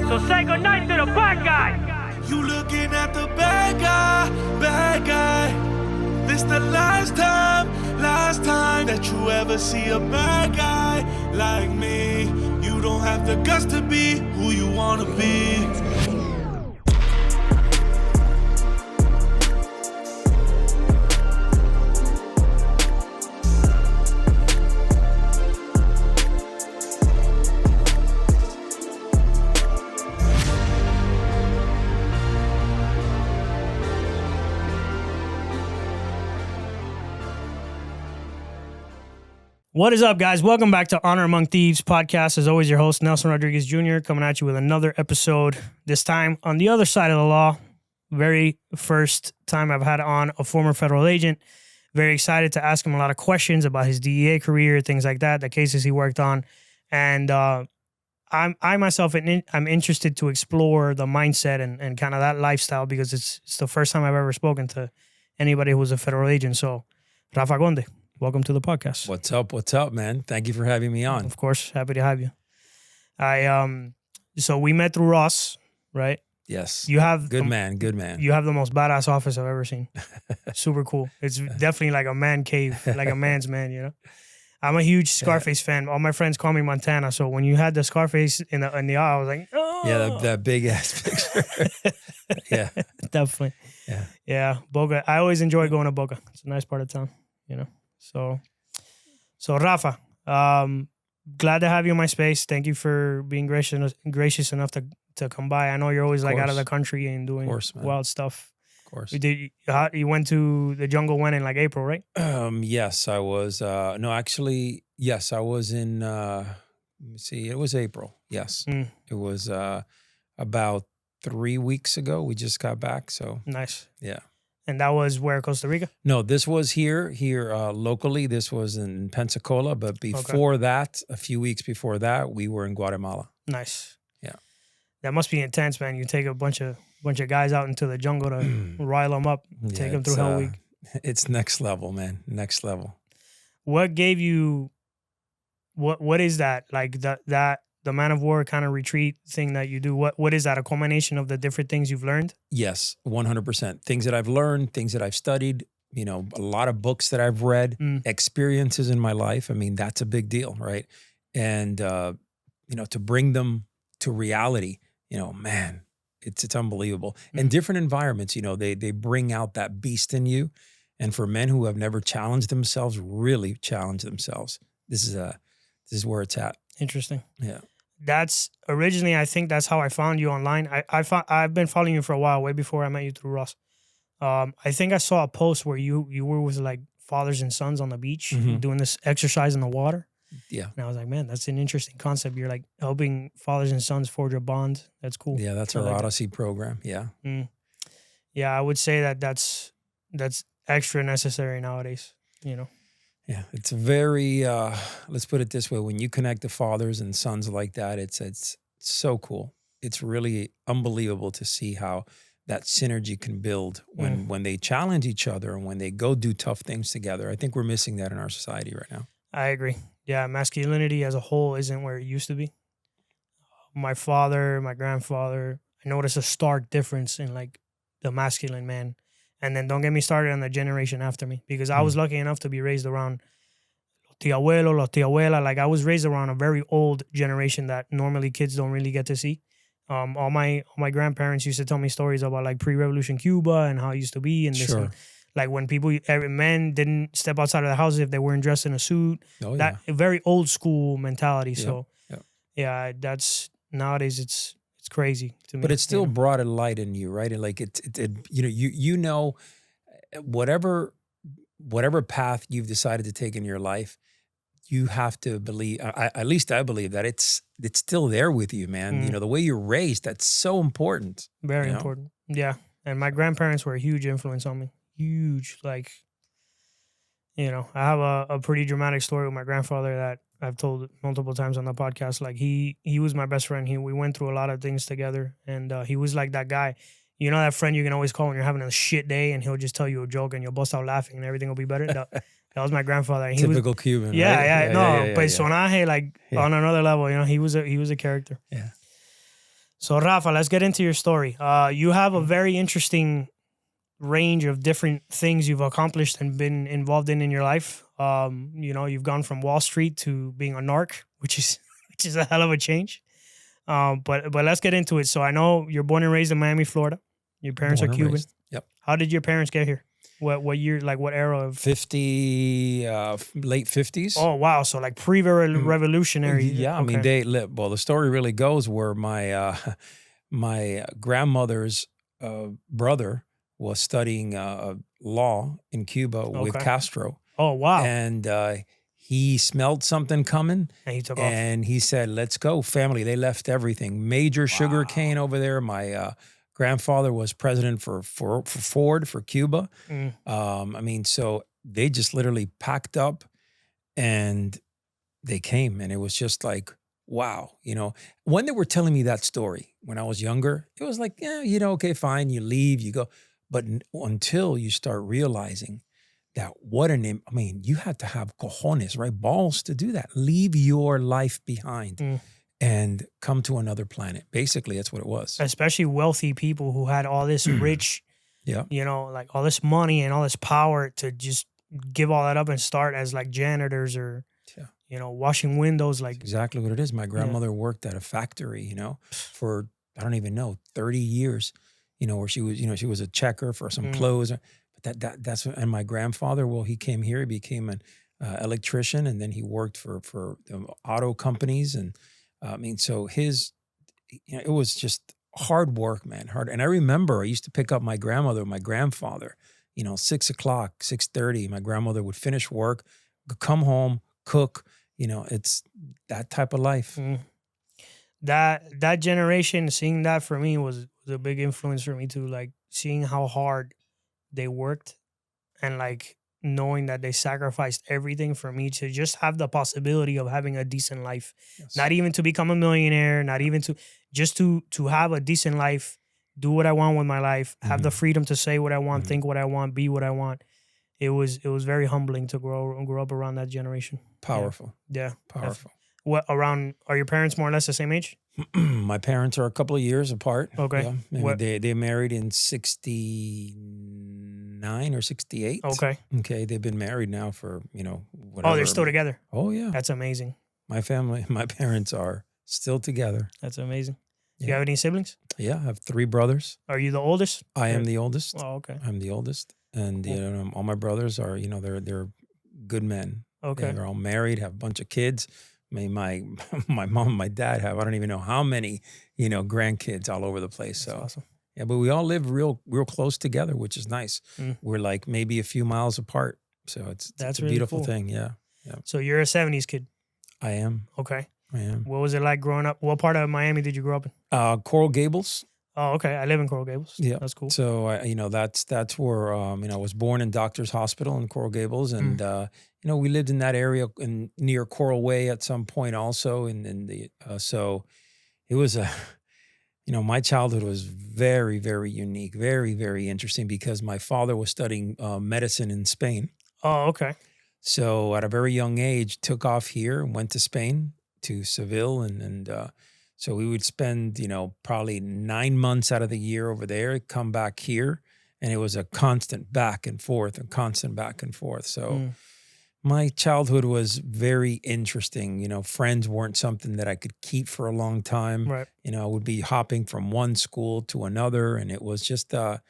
So say goodnight to the bad guy. You looking at the bad guy. This the last time that you ever see a bad guy like me. You don't have the guts to be who you wanna be. What is up, guys? Welcome back to Honor Among Thieves podcast. As always, your host, Nelson Rodriguez Jr., coming at you with another episode, this time on the other side of the law. Very first time I've had on a former federal agent. Very excited to ask him a lot of questions about his DEA career, things like that, the cases he worked on. And I'm interested to explore the mindset and kind of that lifestyle because it's the first time I've ever spoken to anybody who was a federal agent. So, Rafa Conde, welcome to the podcast. What's up, man? Thank you for having me on. Of course, happy to have you. So we met through Ross, right? Yes. You have good man. You have the most badass office I've ever seen. Super cool. It's definitely like a man cave, like a man's man, you know? I'm a huge Scarface fan. All my friends call me Montana. So when you had the Scarface in the aisle, I was like, oh. Yeah, that big ass picture. Yeah. Definitely. Yeah. Boca. I always enjoy going to Boca. It's a nice part of town, you know? So Rafa, glad to have you in my space. Thank you for being gracious enough to come by. I know you're always like out of the country and doing wild stuff. Of course. You went to the jungle when in like April, right? Yes, I was. Yes, I was in. Let me see. It was April. Yes, It was about 3 weeks ago. We just got back. So nice. Yeah. And that was where, Costa Rica? No, this was here locally. This was in Pensacola. But before that, a few weeks before that, we were in Guatemala. Nice. Yeah. That must be intense, man. You take a bunch of guys out into the jungle to rile them up, take them through Hell Week. It's next level, man. Next level. What gave you, what is that? Like the Man of Warr kind of retreat thing that you do, what is that? A culmination of the different things you've learned? Yes, 100%. Things that I've learned, things that I've studied, a lot of books that I've read, experiences in my life. I mean, that's a big deal, right? And, to bring them to reality, man, it's unbelievable. And different environments, they bring out that beast in you. And for men who have never challenged themselves, really challenge themselves, this is where it's at. Interesting. Yeah. That's originally, I think that's how I found you online. I've been following you for a while, way before I met you through Ross. I think I saw a post where you were with like fathers and sons on the beach doing this exercise in the water. Yeah. And I was like, man, that's an interesting concept. You're like helping fathers and sons forge a bond. That's cool. Yeah, that's our Odyssey program. Yeah. Yeah, I would say that's extra necessary nowadays, Yeah, it's very, let's put it this way. When you connect to fathers and sons like that, it's so cool. It's really unbelievable to see how that synergy can build when they challenge each other and when they go do tough things together. I think we're missing that in our society right now. I agree. Yeah, masculinity as a whole isn't where it used to be. My father, my grandfather, I noticed a stark difference in like the masculine man. And then don't get me started on the generation after me, because I was lucky enough to be raised around los tía abuela. Like I was raised around a very old generation that normally kids don't really get to see. All my grandparents used to tell me stories about like pre-revolution Cuba and how it used to be. And this, like when men didn't step outside of the house if they weren't dressed in a suit. Oh, that very old school mentality. Yeah. So that's nowadays it's crazy to me. But it still brought a light in you, right? And like whatever path you've decided to take in your life, you have to believe. At least I believe that it's still there with you, man. The way you're raised, that's so important. Very important. Yeah, and my grandparents were a huge influence on me. Huge, like, I have a pretty dramatic story with my grandfather that I've told multiple times on the podcast. Like he was my best friend. We went through a lot of things together, and he was like that guy. You know that friend you can always call when you're having a shit day, and he'll just tell you a joke, and you'll bust out laughing, and everything will be better. That was my grandfather. Typical Cuban. Yeah, right? Personaje, like on another level. He was a character. Yeah. So Rafa, let's get into your story. You have a very interesting range of different things you've accomplished and been involved in your life. You've gone from Wall Street to being a narc, which is a hell of a change. But let's get into it. So I know you're born and raised in Miami, Florida. Your parents Born are and Cuban. raised. Yep. How did your parents get here? What year? Like what era of? 50, late 50s. Oh wow! So like pre-revolutionary. Yeah, I mean they live. Well, the story really goes where my my grandmother's brother was studying law in Cuba with Okay. Castro. Oh wow! And he smelled something coming, And he took off. and he said, "Let's go, family." They left everything. Major sugar cane over there. My grandfather was president for Ford for Cuba. Mm. I mean, so they just literally packed up and they came, and it was just like, wow, when they were telling me that story when I was younger, it was like, yeah, okay, fine, you leave, you go. But until you start realizing that I mean, you had to have cojones, right? Balls to do that. Leave your life behind and come to another planet. Basically, that's what it was. Especially wealthy people who had all this rich, Yeah. like all this money and all this power to just give all that up and start as like janitors or, washing windows. Like That's exactly what it is. My grandmother worked at a factory, for, I don't even know, 30 years, where she was, she was a checker for some clothes. But that's what, and my grandfather, well, he came here, he became an electrician, and then he worked for the auto companies. And I mean, so it was just hard work, man, hard. And I remember I used to pick up my grandmother, my grandfather, 6 o'clock, 6:30, my grandmother would finish work, come home, cook, it's that type of life. That generation, seeing that for me was a big influence for me too. Like seeing how hard they worked and like knowing that they sacrificed everything for me to just have the possibility of having a decent life. Yes. Not even to become a millionaire, not even to have a decent life, do what I want with my life, have the freedom to say what I want, think what I want, be what I want. It was very humbling to grow up around that generation. Powerful. Yeah. Powerful. Are your parents more or less the same age? My parents are a couple of years apart. Okay. Yeah. They married in 69 or 68. Okay. Okay. They've been married now for, whatever. Oh, they're still together. Oh, yeah. That's amazing. My parents are still together. That's amazing. Do Yeah. you have any siblings? Yeah. I have 3 brothers. Are you the oldest? I am the oldest. Oh, okay. I'm the oldest. And, all my brothers are, they're good men. Okay. Yeah, they're all married, have a bunch of kids. I mean, my mom and my dad have, I don't even know how many, grandkids all over the place. That's So awesome. yeah, but we all live real close together, which is nice. We're like maybe a few miles apart. So it's a really beautiful cool. thing. Yeah. So you're a 70s kid. I am. Okay. I am. What was it like growing up? What part of Miami did you grow up in? Coral Gables. Oh, okay. I live in Coral Gables. Yeah. That's cool. So that's where I was born in Doctors Hospital in Coral Gables, and we lived in that area near Coral Way at some point also, so it was my childhood was very, very unique, very, very interesting because my father was studying medicine in Spain. Oh, okay. So at a very young age, took off here and went to Spain, to Seville, and so we would spend, probably 9 months out of the year over there, come back here, and it was a constant back and forth. So my childhood was very interesting. Friends weren't something that I could keep for a long time. Right. I would be hopping from one school to another, and it was just it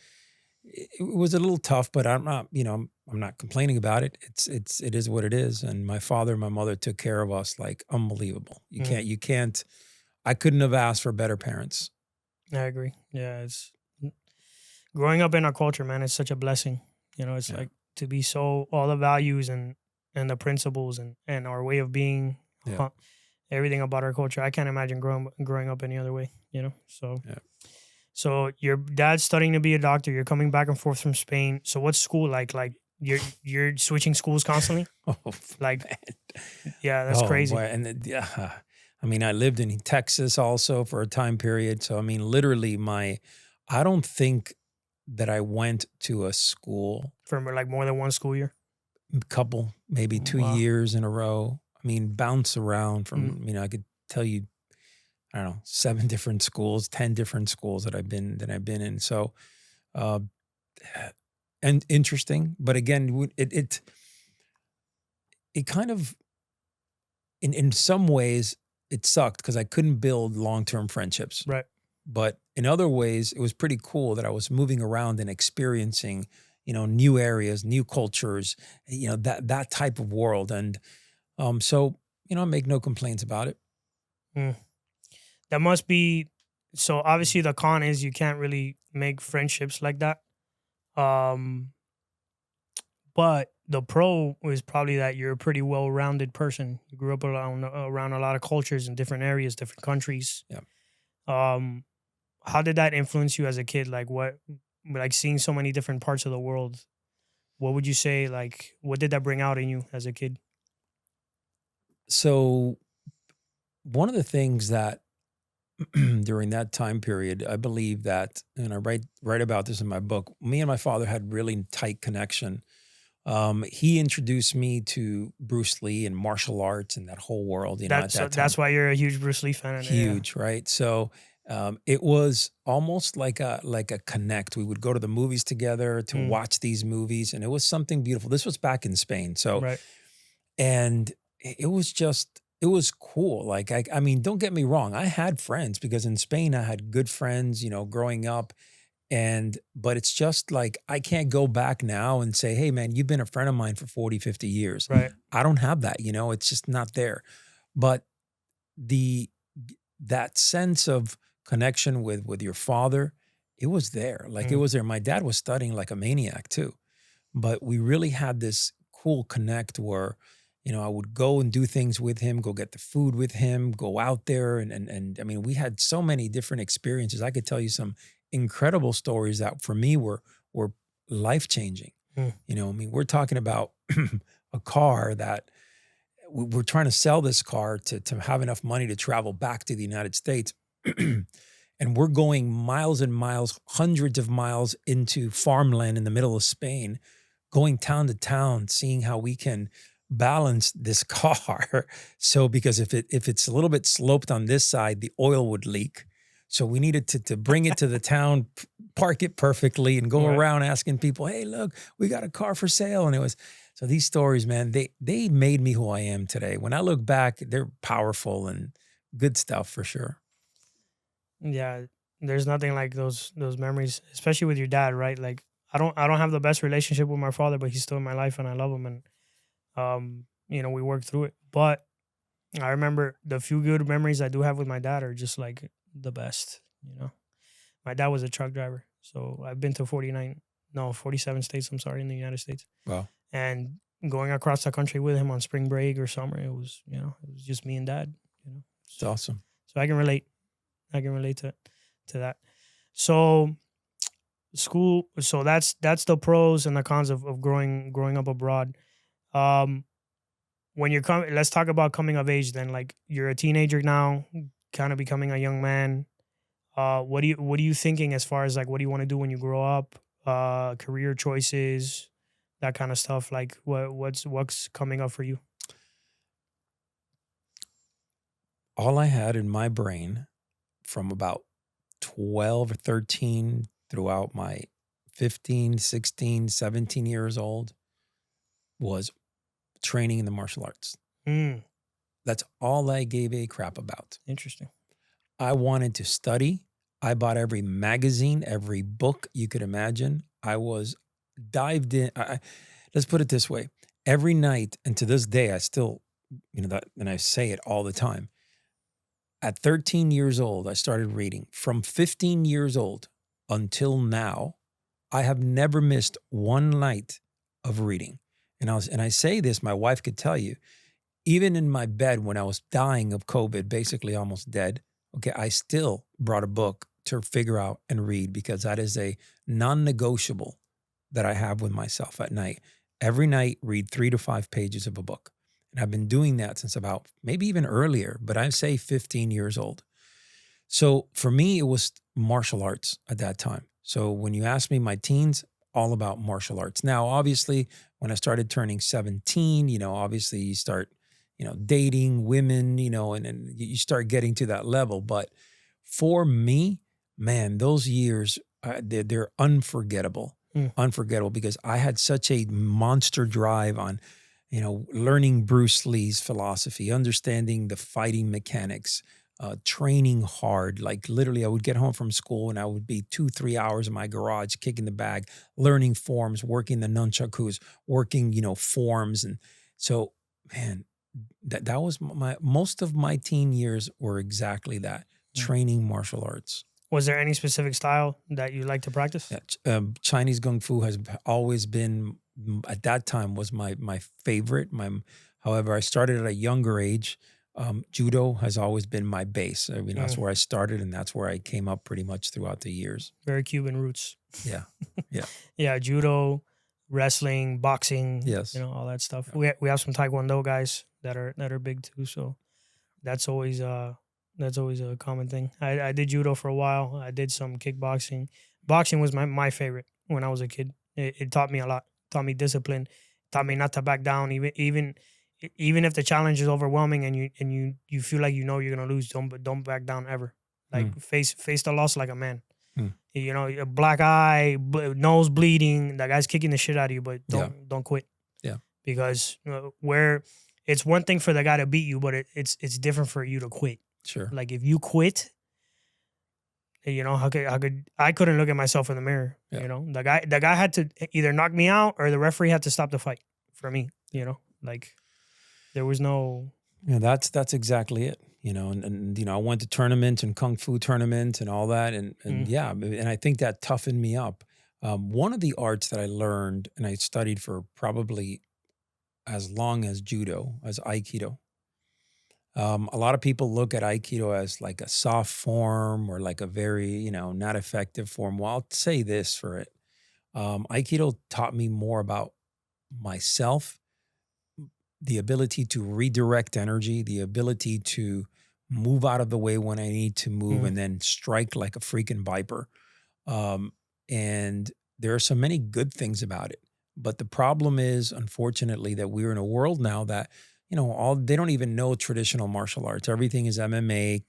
was a little tough, but I'm not, I'm not complaining about it. It is what it is. And my father and my mother took care of us like unbelievable. You can't. I couldn't have asked for better parents. I agree. Yeah, it's growing up in our culture, man. It's such a blessing. It's like to be all the values and the principles and our way of being, everything about our culture. I can't imagine growing up any other way. So. Yeah. So your dad's studying to be a doctor. You're coming back and forth from Spain. So what's school like? Like you're switching schools constantly. Oh, like, man. Yeah, that's crazy. Boy. And I mean, I lived in Texas also for a time period. So, I mean, literally I don't think that I went to a school. For like more than one school year? A couple, maybe 2 years in a row. I mean, bounce around from, I could tell you, I don't know, 7 different schools, 10 different schools that I've been in. So, uh, and interesting, but again, it kind of, in some ways, it sucked because I couldn't build long-term friendships. Right. But in other ways, it was pretty cool that I was moving around and experiencing, new areas, new cultures, that type of world. And so, I make no complaints about it. Mm. That must be, so obviously the con is you can't really make friendships like that. But the pro is probably that you're a pretty well-rounded person. You grew up around a lot of cultures in different areas, different countries. Yeah. How did that influence you as a kid? Like seeing so many different parts of the world, what would you say, like, what did that bring out in you as a kid? So one of the things that during that time period, I believe that, and I write about this in my book, me and my father had really tight connection. He introduced me to Bruce Lee and martial arts and that whole world, at that time. That's why you're a huge Bruce Lee fan. Huge, right? So it was almost like a connect. We would go to the movies together to watch these movies, and it was something beautiful. This was back in Spain. So, right. And it was cool. Like, I mean, don't get me wrong. I had friends because in Spain I had good friends, growing up. But it's just like, I can't go back now and say, hey man, you've been a friend of mine for 40, 50 years. Right. I don't have that, it's just not there. But that sense of connection with your father, it was there. Like it was there. My dad was studying like a maniac too. But we really had this cool connect where, I would go and do things with him, go get the food with him, go out there. And I mean, we had so many different experiences. I could tell you some incredible stories that for me were life-changing. I mean, we're talking about a car that we're trying to sell this car to have enough money to travel back to the United States. And we're going miles and miles, hundreds of miles into farmland in the middle of Spain, going town to town, seeing how we can balance this car. So because if it's a little bit sloped on this side, the oil would leak. So we needed to bring it to the town, park it perfectly, and go around asking people, hey, look, we got a car for sale. And it was, so these stories, man, they made me who I am today. When I look back, they're powerful and good stuff for sure. Yeah, there's nothing like those memories, especially with your dad, right? Like I don't have the best relationship with my father, but he's still in my life and I love him, and we worked through it. But I remember the few good memories I do have with my dad are just like the best. My dad was a truck driver, so I've been to 47 states, I'm sorry, in the United States. Wow. And going across the country with him on spring break or summer, it was just me and dad. It's awesome. So I can relate to that. So school, so that's the pros and the cons of growing up abroad. When you're let's talk about coming of age then. Like, you're a teenager now, kind of becoming a young man. What are you thinking as far as like, what do you want to do when you grow up? Career choices, that kind of stuff. Like what's coming up for you? All I had in my brain from about 12 or 13 throughout my 15, 16, 17 years old was training in the martial arts. That's all I gave a crap about. Interesting. I wanted to study. I bought every magazine, every book you could imagine. I was dived in. Let's put it this way. Every night, and to this day, I still, that, and I say it all the time. At 13 years old, I started reading. From 15 years old until now, I have never missed one night of reading. And I say this, my wife could tell you, even in my bed when I was dying of COVID, basically almost dead, okay, I still brought a book to figure out and read, because that is a non-negotiable that I have with myself at night. Every night, read 3 to 5 pages of a book. And I've been doing that since about maybe even earlier, but I'd say 15 years old. So for me, it was martial arts at that time. So when you ask me my teens, all about martial arts. Now, obviously, when I started turning 17, obviously you start, dating women, and you start getting to that level. But for me, man, those years, they're unforgettable. Unforgettable, because I had such a monster drive on, learning Bruce Lee's philosophy, understanding the fighting mechanics, training hard. Like literally, I would get home from school and I would be 2-3 hours in my garage, kicking the bag, learning forms, working the nunchakus, working, forms. And so, man, that was most of my teen years were exactly that, training martial arts. Was there any specific style that you like to practice? Yeah, Chinese Kung Fu has always been, at that time, was my favorite. However, I started at a younger age. Judo has always been my base. I mean, that's where I started, and that's where I came up pretty much throughout the years. Very Cuban roots. Yeah, yeah. Yeah, judo, wrestling, boxing. Yes. All that stuff. Yeah. We have some Taekwondo guys that are big too. So that's always a common thing. I did judo for a while. I did some kickboxing. Boxing was my favorite when I was a kid. It taught me a lot. Taught me discipline. Taught me not to back down. Even if the challenge is overwhelming and you feel like you're gonna lose, don't back down ever. Like face the loss like a man. A black eye, nose bleeding. That guy's kicking the shit out of you, but don't quit. Yeah. Because it's one thing for the guy to beat you, but it's different for you to quit. Sure. Like if you quit, I couldn't look at myself in the mirror. Yeah. The guy had to either knock me out or the referee had to stop the fight for me. Like there was no. Yeah, that's exactly it. And I went to tournaments and kung fu tournaments and all that, and I think that toughened me up. One of the arts that I learned and I studied for probably as long as judo, as Aikido. A lot of people look at Aikido as like a soft form or like a very, not effective form. Well, I'll say this for it. Aikido taught me more about myself, the ability to redirect energy, the ability to move out of the way when I need to move and then strike like a freaking viper. And there are so many good things about it. But the problem is, unfortunately, that we're in a world now that they don't even know traditional martial arts. Everything is MMA,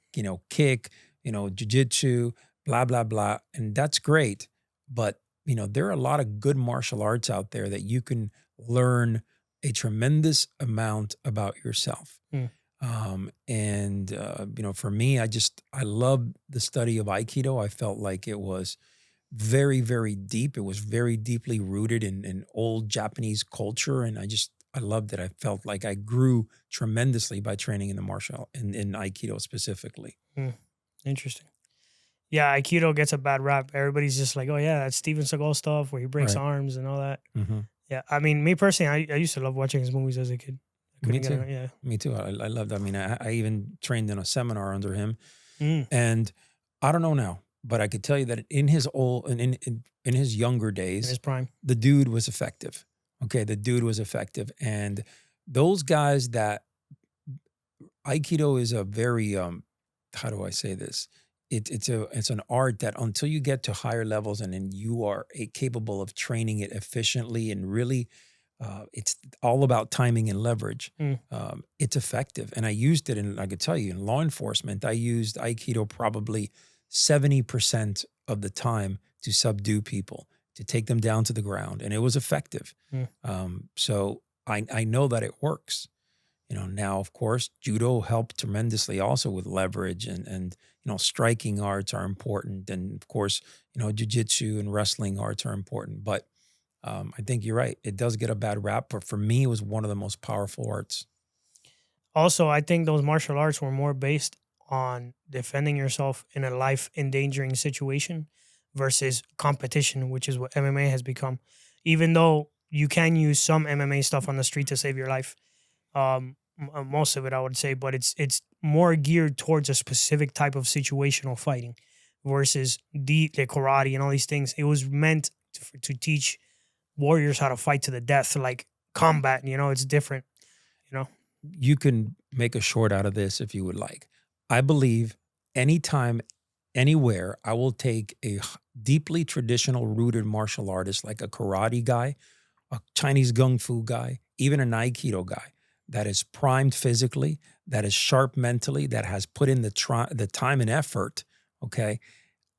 kick, jiu-jitsu, blah, blah, blah. And that's great. But, there are a lot of good martial arts out there that you can learn a tremendous amount about yourself. For me, I love the study of Aikido. I felt like it was very, very deep. It was very deeply rooted in old Japanese culture. And I loved it. I felt like I grew tremendously by training in in Aikido specifically. Interesting. Yeah, Aikido gets a bad rap. Everybody's just like, oh yeah, that's Steven Seagal stuff where he breaks arms and all that. Yeah, I mean, me personally, I used to love watching his movies as a kid. Me too. Yeah, me too. I loved. I mean, I even trained in a seminar under him, and I don't know now, but I could tell you that in his younger days, in his prime, the dude was effective. Okay, the dude was effective, and those guys that Aikido is a very how do I say this? It's an art that until you get to higher levels and then you are capable of training it efficiently and really, it's all about timing and leverage. It's effective, and I used it I could tell you in law enforcement, I used Aikido probably 70% of the time to subdue people, to take them down to the ground, and it was effective. So I know that it works. Now, of course, judo helped tremendously also with leverage and striking arts are important. And of course, jiu-jitsu and wrestling arts are important. But I think you're right. It does get a bad rap, but for me, it was one of the most powerful arts. Also, I think those martial arts were more based on defending yourself in a life-endangering situation versus competition, which is what MMA has become. Even though you can use some MMA stuff on the street to save your life, most of it, I would say, but it's more geared towards a specific type of situational fighting versus the karate and all these things. It was meant to teach warriors how to fight to the death, like combat. It's different. You can make a short out of this if you would like. I believe anytime, anywhere, I will take a deeply traditional rooted martial artist like a karate guy, a Chinese Kung Fu guy, even an Aikido guy. that is primed physically, that is sharp mentally, that has put in the time and effort, okay,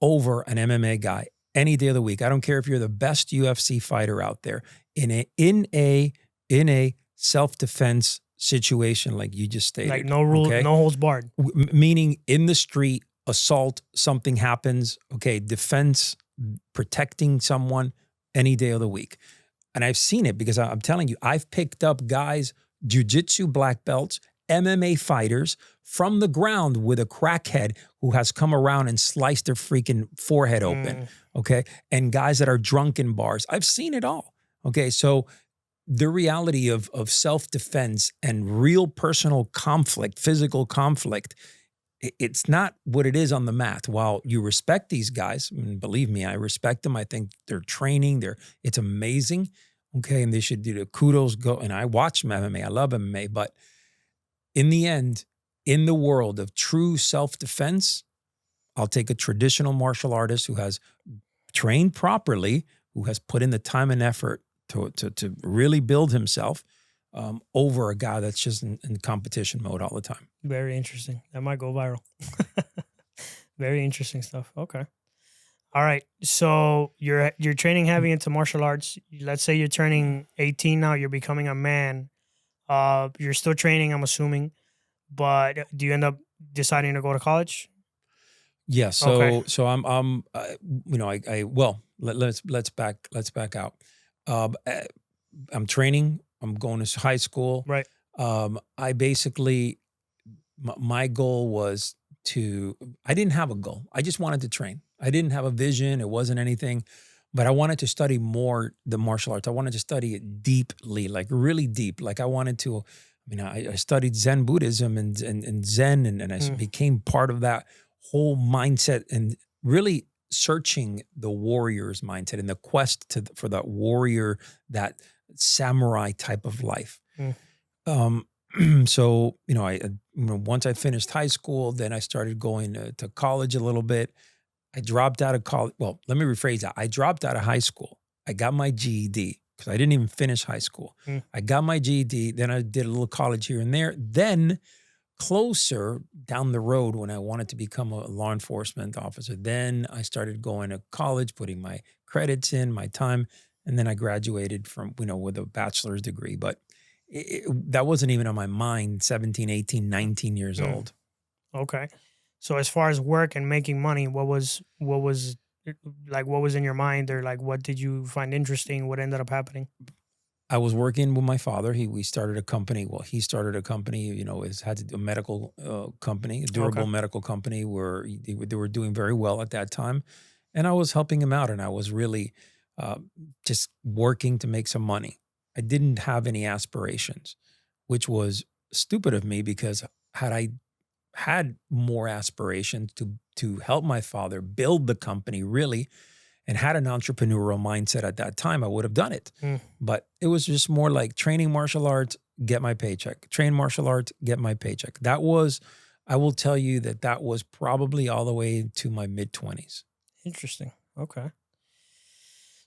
over an MMA guy any day of the week. I don't care if you're the best UFC fighter out there in a self-defense situation like you just stated. Like no rule, okay? no holds barred. Meaning in the street, assault, something happens, okay, defense, protecting someone any day of the week. And I've seen it because I'm telling you, I've picked up guys, jiu-jitsu black belts, MMA fighters from the ground with a crackhead who has come around and sliced their freaking forehead open, okay? And guys that are drunk in bars. I've seen it all, okay? So the reality of self-defense and real personal conflict, physical conflict, it's not what it is on the mat. While you respect these guys, and believe me, I respect them. I think they're training. It's amazing, okay? And they should do the kudos go. And I watch MMA. I love MMA. But in the end, in the world of true self-defense, I'll take a traditional martial artist who has trained properly, who has put in the time and effort to really build himself over a guy that's just in competition mode all the time. Very interesting. That might go viral. Very interesting stuff. Okay. All right. So you're training heavy into martial arts. Let's say you're turning 18 now. You're becoming a man. You're still training, I'm assuming. But do you end up deciding to go to college? Yeah. So I'm let's back out. I'm training. I'm going to high school. Right. I basically, my goal was I didn't have a goal. I just wanted to train. I didn't have a vision. It wasn't anything, but I wanted to study more the martial arts. I wanted to study it deeply, like really deep. Like I wanted to, I studied Zen Buddhism and Zen and I became part of that whole mindset and really searching the warrior's mindset and the quest for that warrior, that samurai type of life. So, once I finished high school, then I started going to college a little bit. I dropped out of college. Well, let me rephrase that. I dropped out of high school. I got my GED because I didn't even finish high school. I got my GED. Then I did a little college here and there. Then closer down the road when I wanted to become a law enforcement officer, then I started going to college, putting my credits in, my time, and then I graduated from, with a bachelor's degree. But that wasn't even on my mind, 17, 18, 19 years old. Okay. So as far as work and making money, what was in your mind, or like what did you find interesting? What ended up happening? I was working with my father. We started a company. Well, he started a company, a medical company, a durable medical company where they were doing very well at that time. And I was helping him out, and I was really just working to make some money. I didn't have any aspirations, which was stupid of me, because had I had more aspirations to help my father build the company really, and had an entrepreneurial mindset at that time, I would have done it. But it was just more like training martial arts, get my paycheck. Train martial arts, get my paycheck. That was, I will tell you that was probably all the way to my mid-20s. Interesting. Okay.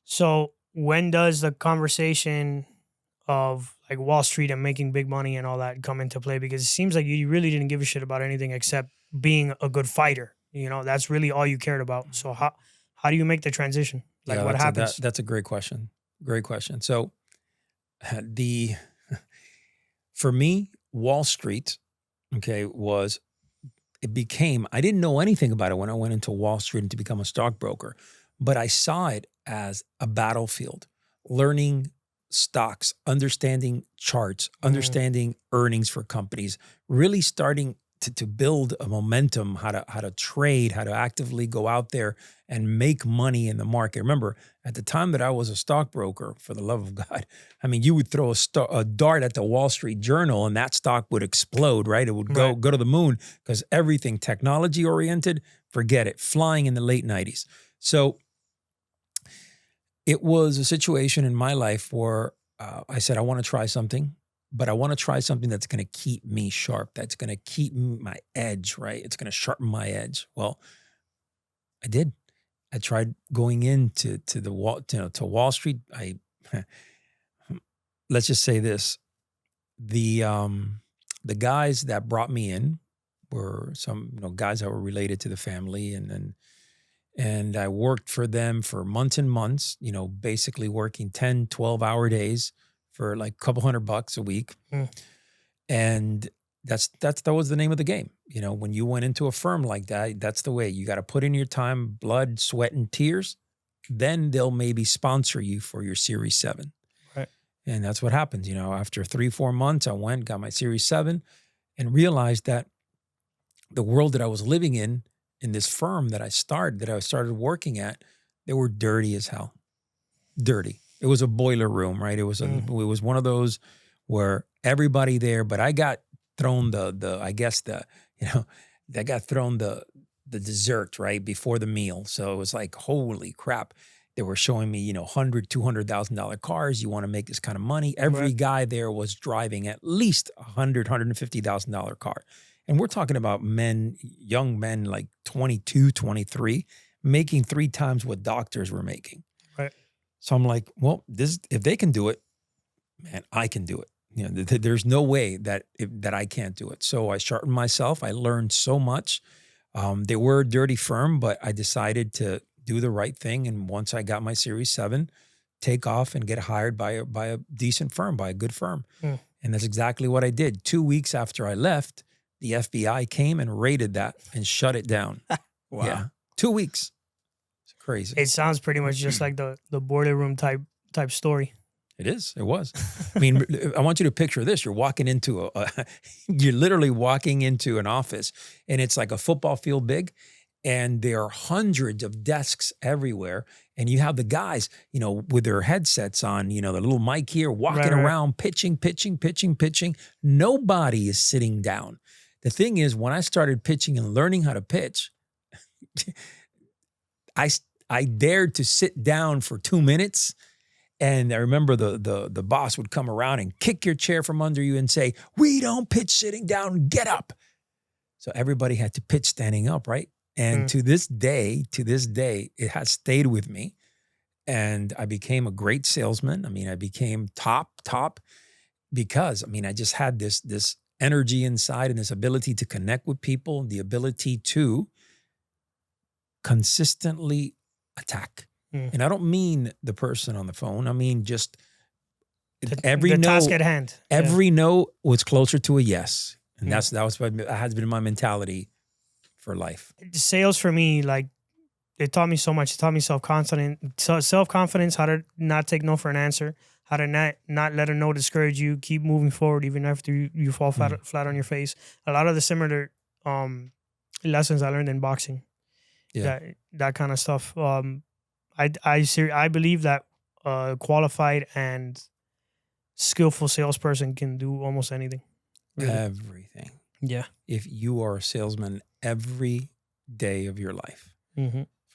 So when does the conversation of like Wall Street and making big money and all that come into play? Because it seems like you really didn't give a shit about anything except being a good fighter. That's really all you cared about. So how do you make the transition? Like what happens? That's a great question. Great question. So for me, Wall Street, okay, I didn't know anything about it when I went into Wall Street and to become a stockbroker, but I saw it as a battlefield, learning stocks, understanding charts, understanding earnings for companies, really starting to build a momentum, how to trade, how to actively go out there and make money in the market. Remember, at the time that I was a stockbroker, for the love of God, you would throw a dart at the Wall Street Journal and that stock would explode, right? It would go to the moon, because everything technology oriented, forget it, flying in the late 90s. So it was a situation in my life where I said, I want to try something, but I want to try something that's going to keep me sharp, that's going to keep my edge, right? It's going to sharpen my edge. Well, I did. I tried going into to Wall Street. Let's just say this. the guys that brought me in were some guys that were related to the family, and I worked for them for months and months, basically working 10, 12-hour days for like a couple $100 a week. And that was the name of the game. When you went into a firm like that, that's the way. You got to put in your time, blood, sweat, and tears. Then they'll maybe sponsor you for your Series 7. Right. And that's what happens. After 3-4 months, I went, got my Series 7, and realized that the world that I was living in this firm that I started working at, they were dirty as hell. Dirty. It was a boiler room, right? It was one of those where everybody there, but I got thrown the dessert right before the meal. So it was like, holy crap. They were showing me, $100,000, $200,000 cars. You want to make this kind of money. Every guy there was driving at least $100,000, $150,000 car. And we're talking about young men like 22, 23, making 3 times what doctors were making. Right. So I'm like, well, if they can do it, man, I can do it. There's no way that I can't do it. So I sharpened myself. I learned so much. They were a dirty firm, but I decided to do the right thing. And once I got my Series 7, take off and get hired by a decent firm, by a good firm. And that's exactly what I did. 2 weeks after I left, the FBI came and raided that and shut it down. Wow. Yeah. 2 weeks. It's crazy. It sounds pretty much just like the boiler room type story. It is. It was. I mean, I want you to picture this. You're walking into you're literally walking into an office, and it's like a football field big, and there are hundreds of desks everywhere, and you have the guys, with their headsets on, the little mic here, walking around, pitching. Nobody is sitting down. The thing is, when I started pitching and learning how to pitch, I dared to sit down for 2 minutes. And I remember the boss would come around and kick your chair from under you and say, "We don't pitch sitting down, get up." So everybody had to pitch standing up, right? And to this day, it has stayed with me. And I became a great salesman. I mean, I became top because, I just had this energy inside and this ability to connect with people, the ability to consistently attack. And I don't mean the person on the phone. I mean just every the no, task at hand. Every no was closer to a yes, and that has been my mentality for life. Sales for me, like, it taught me so much. It taught me self-confidence, how to not take no for an answer, how to not let a no discourage you, keep moving forward even after you fall flat on your face. A lot of the similar lessons I learned in boxing. Yeah, that kind of stuff. I believe that a qualified and skillful salesperson can do almost anything. Really. Everything. Yeah. If you are a salesman every day of your life.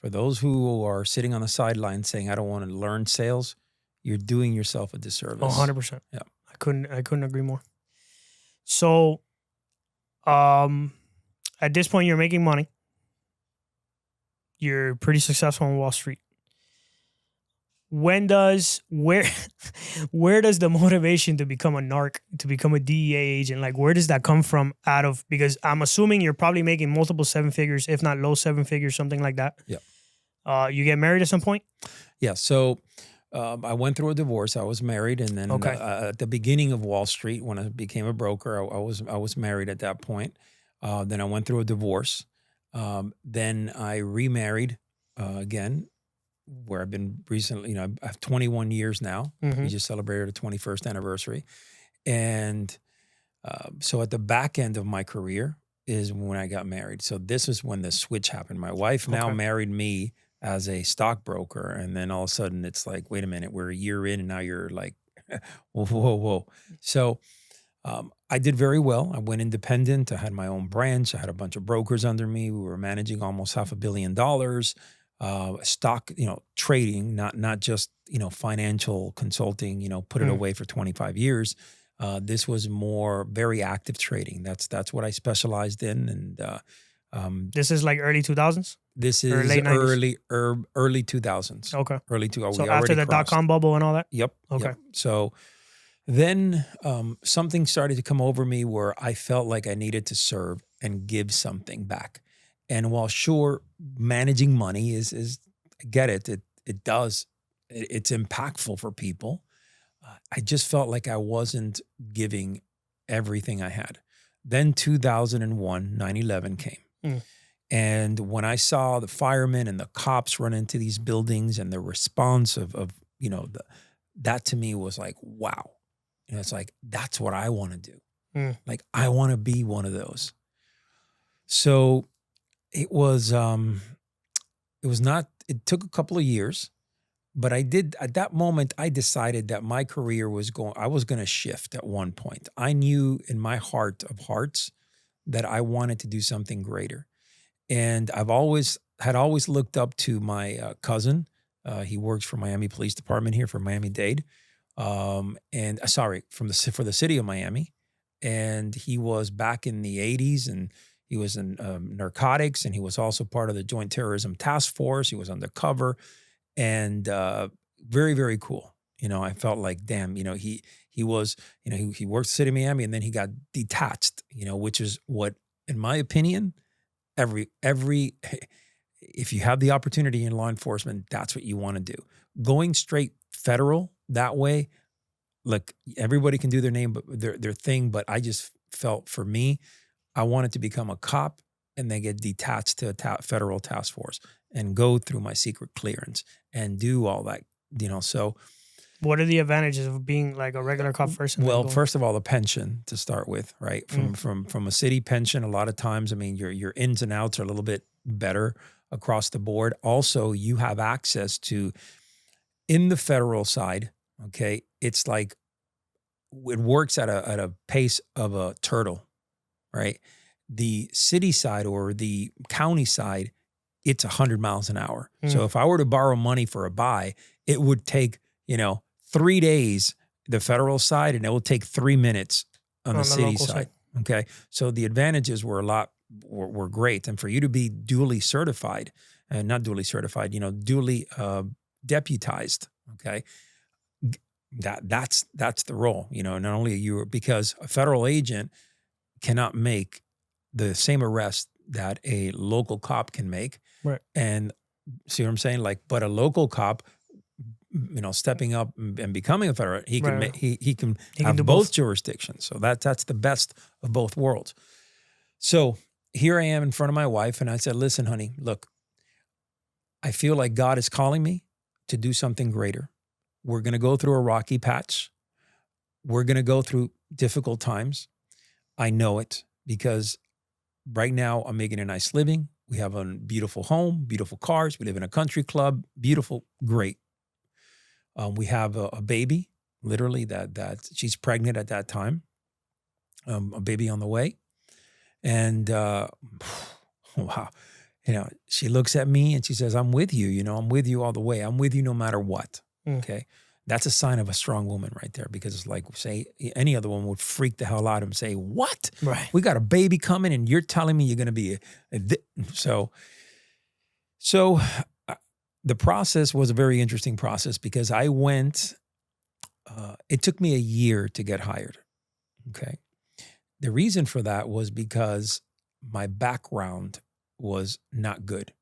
For those who are sitting on the sidelines saying, "I don't want to learn sales," you're doing yourself a disservice. 100%. Yeah. I couldn't agree more. So, at this point, you're making money. You're pretty successful on Wall Street. Where does the motivation to become a narc, to become a DEA agent, like, where does that come from because I'm assuming you're probably making multiple 7 figures, if not low 7 figures, something like that. Yeah. You get married at some point? Yeah. So I went through a divorce. I was married. And then at the beginning of Wall Street, when I became a broker, I was married at that point. Then I went through a divorce. Then I remarried again, where I've been recently, I have 21 years now. We just celebrated our 21st anniversary. And so at the back end of my career is when I got married. So this is when the switch happened. My wife now married me as a stockbroker. And then all of a sudden it's like, wait a minute, we're a year in and now you're like, whoa. So I did very well. I went independent. I had my own branch. I had a bunch of brokers under me. We were managing almost $500 million. Stock, trading, not just, financial consulting, put it away for 25 years. This was more very active trading. That's what I specialized in. And this is like early 2000s? This is late 90s? early 2000s. Okay. Early 2000s. So after the dot-com bubble and all that? Yep. Okay. Yep. So Then something started to come over me where I felt like I needed to serve and give something back. And while sure, managing money is I get it. It does. It's impactful for people. I just felt like I wasn't giving everything I had. Then 2001, 9/11 came. Mm. And when I saw the firemen and the cops run into these buildings and the response of that to me was like, wow. And it's like, that's what I want to do. Mm. Like, I want to be one of those. So it took a couple of years, but at that moment, I decided that my career I was going to shift at one point. I knew in my heart of hearts that I wanted to do something greater. And I've always looked up to my cousin. He works for Miami Police Department here for Miami-Dade. For the city of Miami. And he was back in the 80s, and he was in Narcotics, and he was also part of the Joint Terrorism Task Force. He was undercover, and very, very cool. I felt like, damn, he was, he worked the city of Miami, and then he got detached, which is what, in my opinion, if you have the opportunity in law enforcement, that's what you want to do. Going straight federal that way, look, everybody can do their thing, but I just felt, for me, I wanted to become a cop and then get detached to a federal task force and go through my secret clearance and do all that, so. What are the advantages of being like a regular cop person? Well, first of all, the pension to start with, right? From a city pension, a lot of times, I mean, your ins and outs are a little bit better across the board. Also, you have access to, in the federal side, okay, it's like it works at a pace of a turtle, right? The city side or the county side, it's 100 miles an hour. So if I were to borrow money for a buy, it would take, 3 days, the federal side, and it will take 3 minutes on the city side. Okay. So the advantages were great. And for you to be duly certified, and not duly certified, duly deputized, okay, that's the role, not only because a federal agent cannot make the same arrest that a local cop can make. Right. And see what I'm saying? Like, but a local cop, stepping up and becoming a federal, he can have do both jurisdictions. So that's the best of both worlds. So here I am in front of my wife, and I said, listen, honey, look, I feel like God is calling me to do something greater. We're going to go through a rocky patch. We're going to go through difficult times. I know it because right now I'm making a nice living. We have a beautiful home, beautiful cars. We live in a country club, beautiful, great. We have a baby, literally, that she's pregnant at that time, a baby on the way. And wow, she looks at me and she says, I'm with you, I'm with you all the way. I'm with you no matter what. Okay. That's a sign of a strong woman right there, because it's like, say, any other woman would freak the hell out and say, what? Right. We got a baby coming and you're telling me you're going to be so the process was a very interesting process, because I went, it took me a year to get hired. Okay. The reason for that was because my background was not good.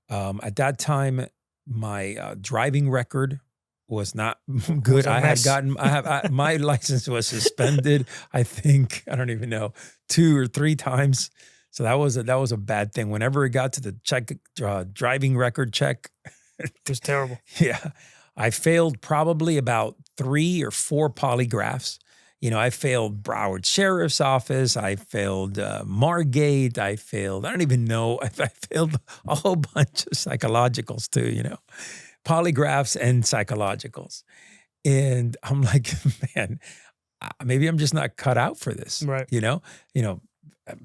At that time, my driving record was not good. My license was suspended, I think, I don't even know, 2 or 3 times. So that was a bad thing. Whenever it got to the driving record check, it was terrible. Yeah. I failed probably about 3 or 4 polygraphs. I failed Broward Sheriff's Office. I failed Margate. I don't even know. I failed a whole bunch of psychologicals too, polygraphs and psychologicals. And I'm like, man, maybe I'm just not cut out for this. Right.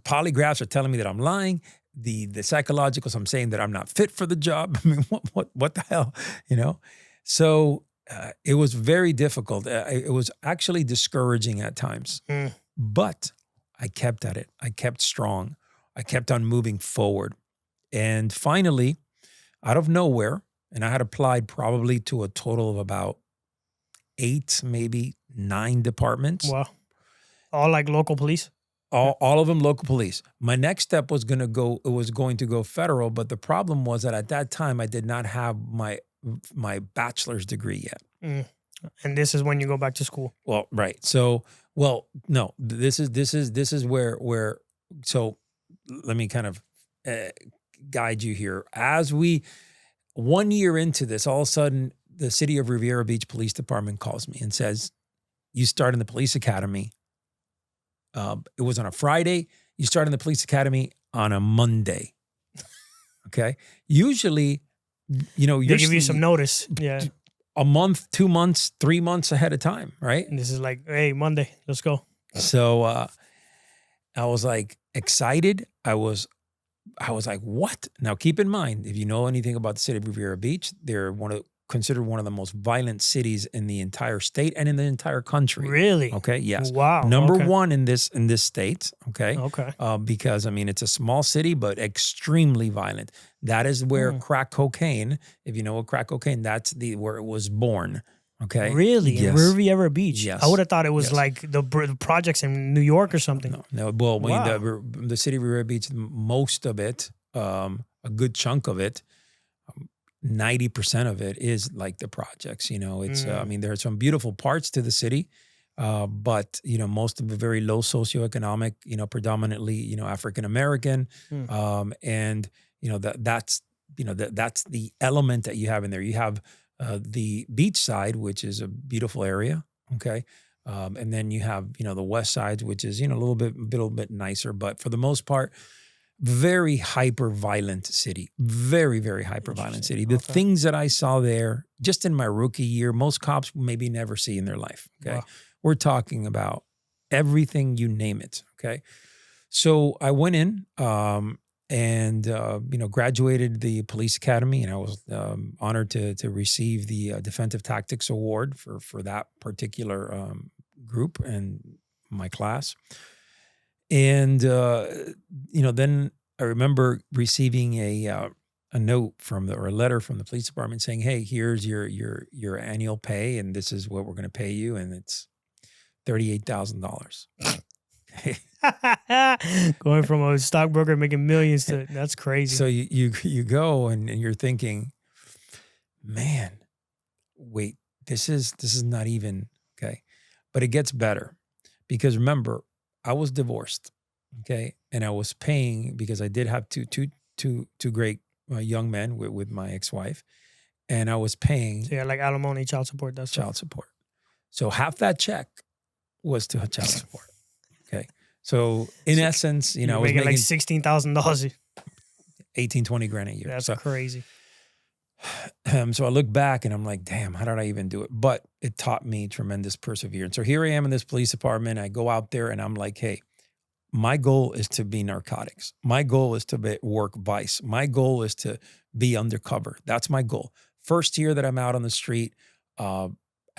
Polygraphs are telling me that I'm lying. The psychologicals, I'm saying that I'm not fit for the job. I mean, what the hell, So it was very difficult. It was actually discouraging at times, but I kept at it. I kept strong. I kept on moving forward. And finally, out of nowhere, and I had applied probably to a total of about 8, maybe 9 departments. Wow. All like local police? All of them local police. My next step was going to go federal, but the problem was that at that time I did not have my bachelor's degree yet. Mm. And this is when you go back to school. Well, right. So, no, this is where. So, let me kind of guide you here. As 1 year into this, all of a sudden, the city of Riviera Beach Police Department calls me and says, "You start in the police academy." It was on a Friday. You start in the police academy on a Monday. Okay. Usually, they give you some notice. Yeah. A month, 2 months, 3 months ahead of time, right? And this is like, hey, Monday, let's go. So I was like excited. I was like, what? Now keep in mind, if you know anything about the city of Riviera Beach, they're considered one of the most violent cities in the entire state and in the entire country. Really? Okay. Yes. Wow. Number okay. one in this state. Okay. Okay. Because it's a small city, but extremely violent. That is where crack cocaine, if you know what crack cocaine, that's where it was born. Okay. Really? Yes. In Riviera Beach? Yes. I would have thought it was like the projects in New York or something. No. Well, Wow. the city of Riviera Beach, most of it, a good chunk of it, 90% of it is like the projects. It's there are some beautiful parts to the city, but most of it very low socioeconomic. Predominantly African American, and that's the element that you have in there. You have the beach side, which is a beautiful area. Okay. And then you have, the west side, which is, a little bit nicer, but for the most part, very hyper violent city, very, very hyper violent city. The things that I saw there just in my rookie year, most cops maybe never see in their life. Okay. Wow. We're talking about everything, you name it. Okay. So I went in, and graduated the police academy, and I was honored to receive the Defensive Tactics Award for that particular group and my class. And then I remember receiving a note or a letter from the police department saying, "Hey, here's your annual pay, and this is what we're going to pay you, and it's $38,000." Going from a stockbroker making millions to that's crazy. So you go and you're thinking, man, wait, this is not even okay. But it gets better because remember, I was divorced, okay, and I was paying because I did have two great young men with my ex-wife, and I was paying. So yeah, like alimony, child support. That's child support. So half that check was to child support. Okay. So in essence, I was making like $16,000. 18, 20 grand a year. That's so crazy. So I look back and I'm like, damn, how did I even do it? But it taught me tremendous perseverance. So here I am in this police department. I go out there and I'm like, hey, my goal is to be narcotics. My goal is to work vice. My goal is to be undercover. That's my goal. First year that I'm out on the street, I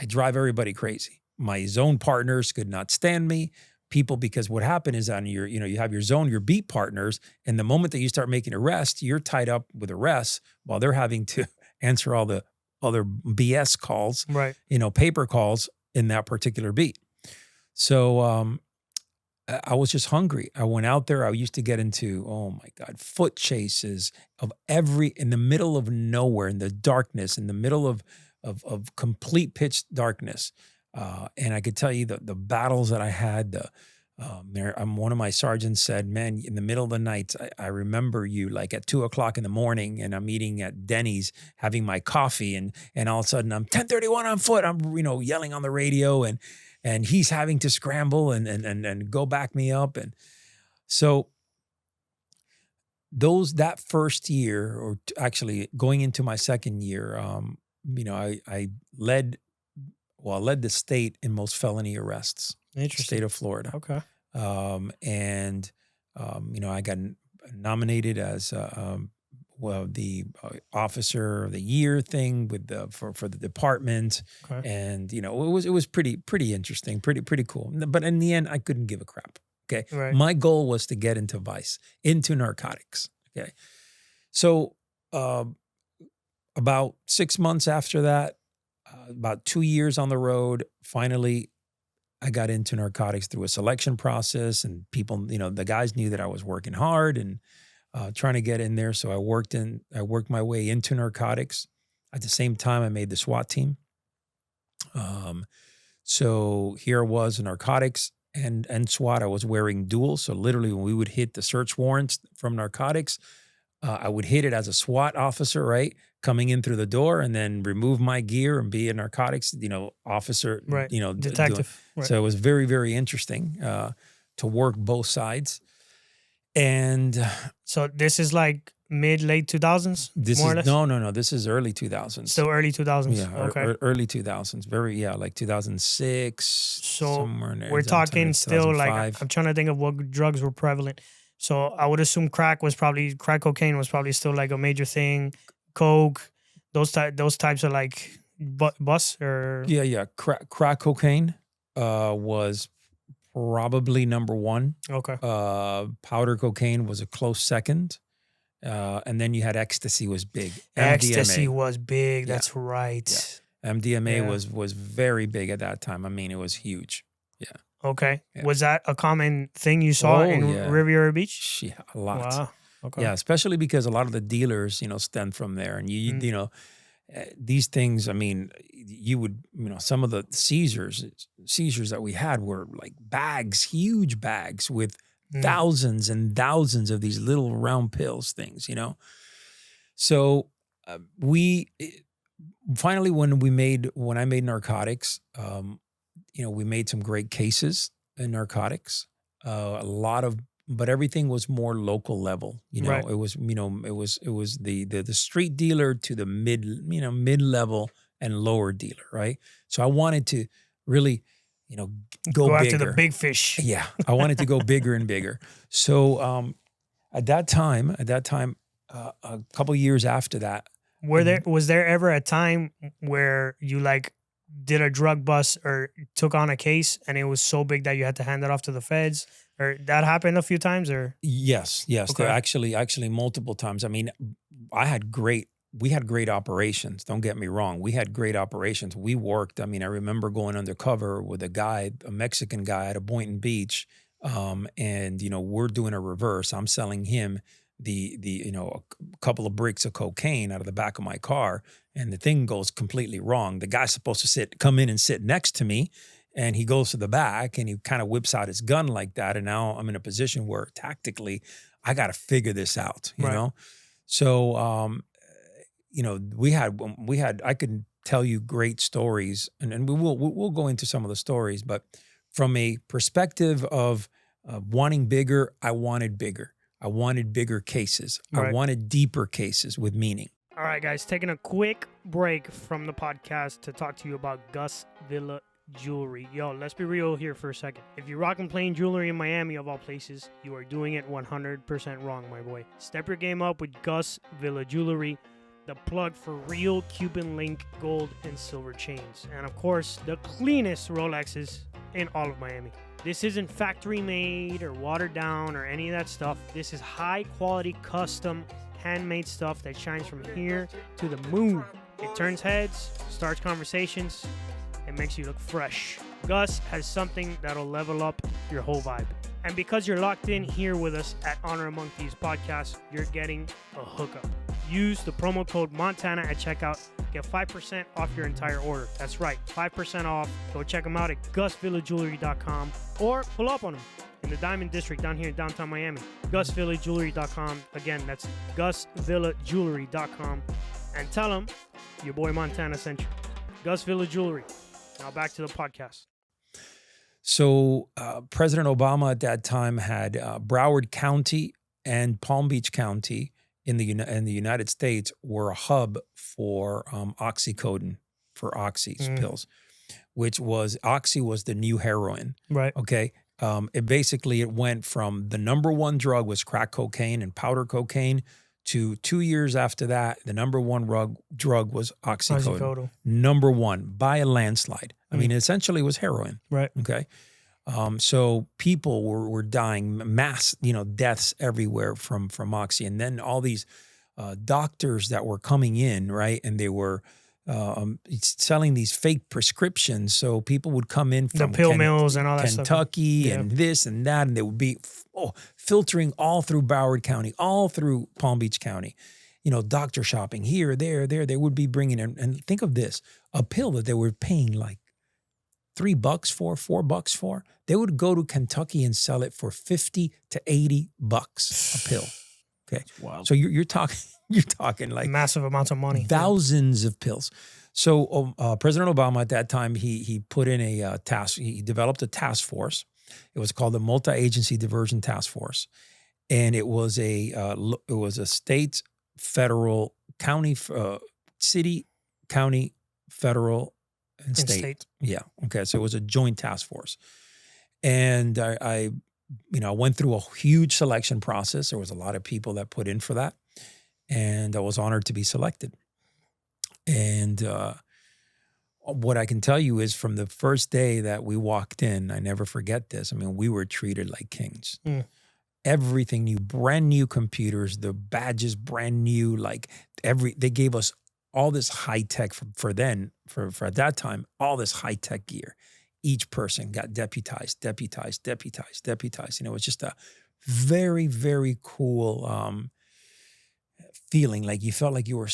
drive everybody crazy. My zone partners could not stand me. People, because what happened is on your, you have your zone, your beat partners, and the moment that you start making arrests, you're tied up with arrests while they're having to answer all the other BS calls, right? Paper calls in that particular beat. So I was just hungry. I went out there. I used to get into, oh my God, foot chases in the middle of nowhere, in the darkness, in the middle of complete pitch darkness. And I could tell you the battles that I had. One of my sergeants said, "Man, in the middle of the night, I remember you like at 2:00 in the morning, and I'm eating at Denny's, having my coffee, and all of a sudden I'm 10:31 on foot. I'm yelling on the radio, and he's having to scramble and go back me up, and so." That first year, or actually going into my second year, I led the state in most felony arrests. Interesting. State of Florida. Okay. I got nominated as the officer of the year thing for the department, Okay. and it was pretty interesting, pretty cool. But in the end, I couldn't give a crap. Okay, Right. My goal was to get into vice, into narcotics. Okay, so about 6 months after that, about 2 years on the road. Finally, I got into narcotics through a selection process, and people, the guys knew that I was working hard and trying to get in there. So I worked my way into narcotics. At the same time, I made the SWAT team. So here I was in narcotics and SWAT. I was wearing dual. So literally when we would hit the search warrants from narcotics, I would hit it as a SWAT officer, right? Coming in through the door, and then remove my gear and be a narcotics, officer, Right. Detective. Right. So it was very, very interesting to work both sides. And so this is like late 2000s? This more is or less? No. This is early 2000s. Still early 2000s. Yeah, okay. Early 2000s. like 2006. So somewhere in there, we're talking still like 2005. I'm trying to think of what drugs were prevalent. So I would assume crack cocaine was probably still like a major thing. Coke, those types of like bus or Yeah. Crack cocaine was probably number one. okay. Powder cocaine was a close second. And then you had ecstasy was big. Ecstasy MDMA. was big. Yeah. That's right. Yeah. MDMA Yeah. was very big at that time. I mean, it was huge. Yeah. Okay. Yeah. Was that a common thing you saw in Riviera Beach? Yeah, a lot. Wow. Okay. Yeah, especially because a lot of the dealers, stem from there. And these things, I mean, you would, some of the seizures that we had were like bags, huge bags with thousands and thousands of these little round pills things, So we finally, when I made narcotics, we made some great cases in narcotics. But everything was more local level. Right. It was the street dealer to the mid-level and lower dealer, right? So I wanted to really, go bigger. after the big fish. Yeah, I wanted to go bigger and bigger. So at that time, a couple years after that, was there ever a time where you like did a drug bust or took on a case and it was so big that you had to hand it off to the feds? Or that happened a few times, or yes, Okay. there actually multiple times. I mean, we had great operations. Don't get me wrong, we had great operations. We worked. I mean, I remember going undercover with a Mexican guy at a Boynton Beach, and we're doing a reverse. I'm selling him a couple of bricks of cocaine out of the back of my car, and the thing goes completely wrong. The guy's supposed to come in and sit next to me. And he goes to the back and he kind of whips out his gun like that. And now I'm in a position where tactically I got to figure this out, you know? So, we had, I could tell you great stories and we'll go into some of the stories, but from a perspective of wanting bigger, I wanted bigger. I wanted bigger cases. Right. I wanted deeper cases with meaning. All right, guys, taking a quick break from the podcast to talk to you about Gus Villa Jewelry. Yo, let's be real here for a second. If you're rocking plain jewelry in Miami, of all places, you are doing it 100% wrong, my boy. Step your game up with Gus Villa Jewelry, the plug for real Cuban link gold and silver chains. And of course, the cleanest Rolexes in all of Miami. This isn't factory made or watered down or any of that stuff. This is high quality, custom, handmade stuff that shines from here to the moon. It turns heads, starts conversations, and makes you look fresh. Gus has something that'll level up your whole vibe. And because you're locked in here with us at Honor Among Thieves podcast, you're getting a hookup. Use the promo code Montana at checkout. Get 5% off your entire order. That's right, 5% off. Go check them out at GusVillaJewelry.com or pull up on them in the Diamond District down here in downtown Miami. GusVillaJewelry.com. Again, that's GusVillaJewelry.com. And tell them your boy Montana sent you. Gus Villa Jewelry. Now back to the podcast. So President Obama at that time had Broward County and Palm Beach County in the United States were a hub for oxycodone, for oxy pills, which was oxy was the new heroin. Right. Okay. It went from the number one drug was crack cocaine and powder cocaine to 2 years after that, the number one drug was oxycodone. Number one by a landslide. I mean, essentially it was heroin. Right. Okay. So people were dying, mass, deaths everywhere from oxy. And then all these doctors that were coming in, right? And they were selling these fake prescriptions. So people would come in The from pill mills and all that stuff. Kentucky Yeah. and this and that, and they would be filtering all through Broward County, all through Palm Beach County. Doctor shopping here, there. They would be bringing in, and think of this, a pill that they were paying like $3 for, $4 for. They would go to Kentucky and sell it for $50 to $80 a pill. Okay, wow. So you're talking like massive amounts of money, thousands of pills. So President Obama at that time, he put in a task. He developed a task force. It was called the Multi-Agency Diversion Task Force, and it was a state, federal, county, city, county, federal, and state. Yeah. Okay. So it was a joint task force, and I went through a huge selection process. There was a lot of people that put in for that, and I was honored to be selected. And what I can tell you is, from the first day that we walked in, I never forget this. I mean, we were treated like kings. Everything new, brand new computers, the badges brand new, they gave us all this high tech for at that time, all this high tech gear. Each person got deputized. It was just a very, very cool feeling. Like you felt like you were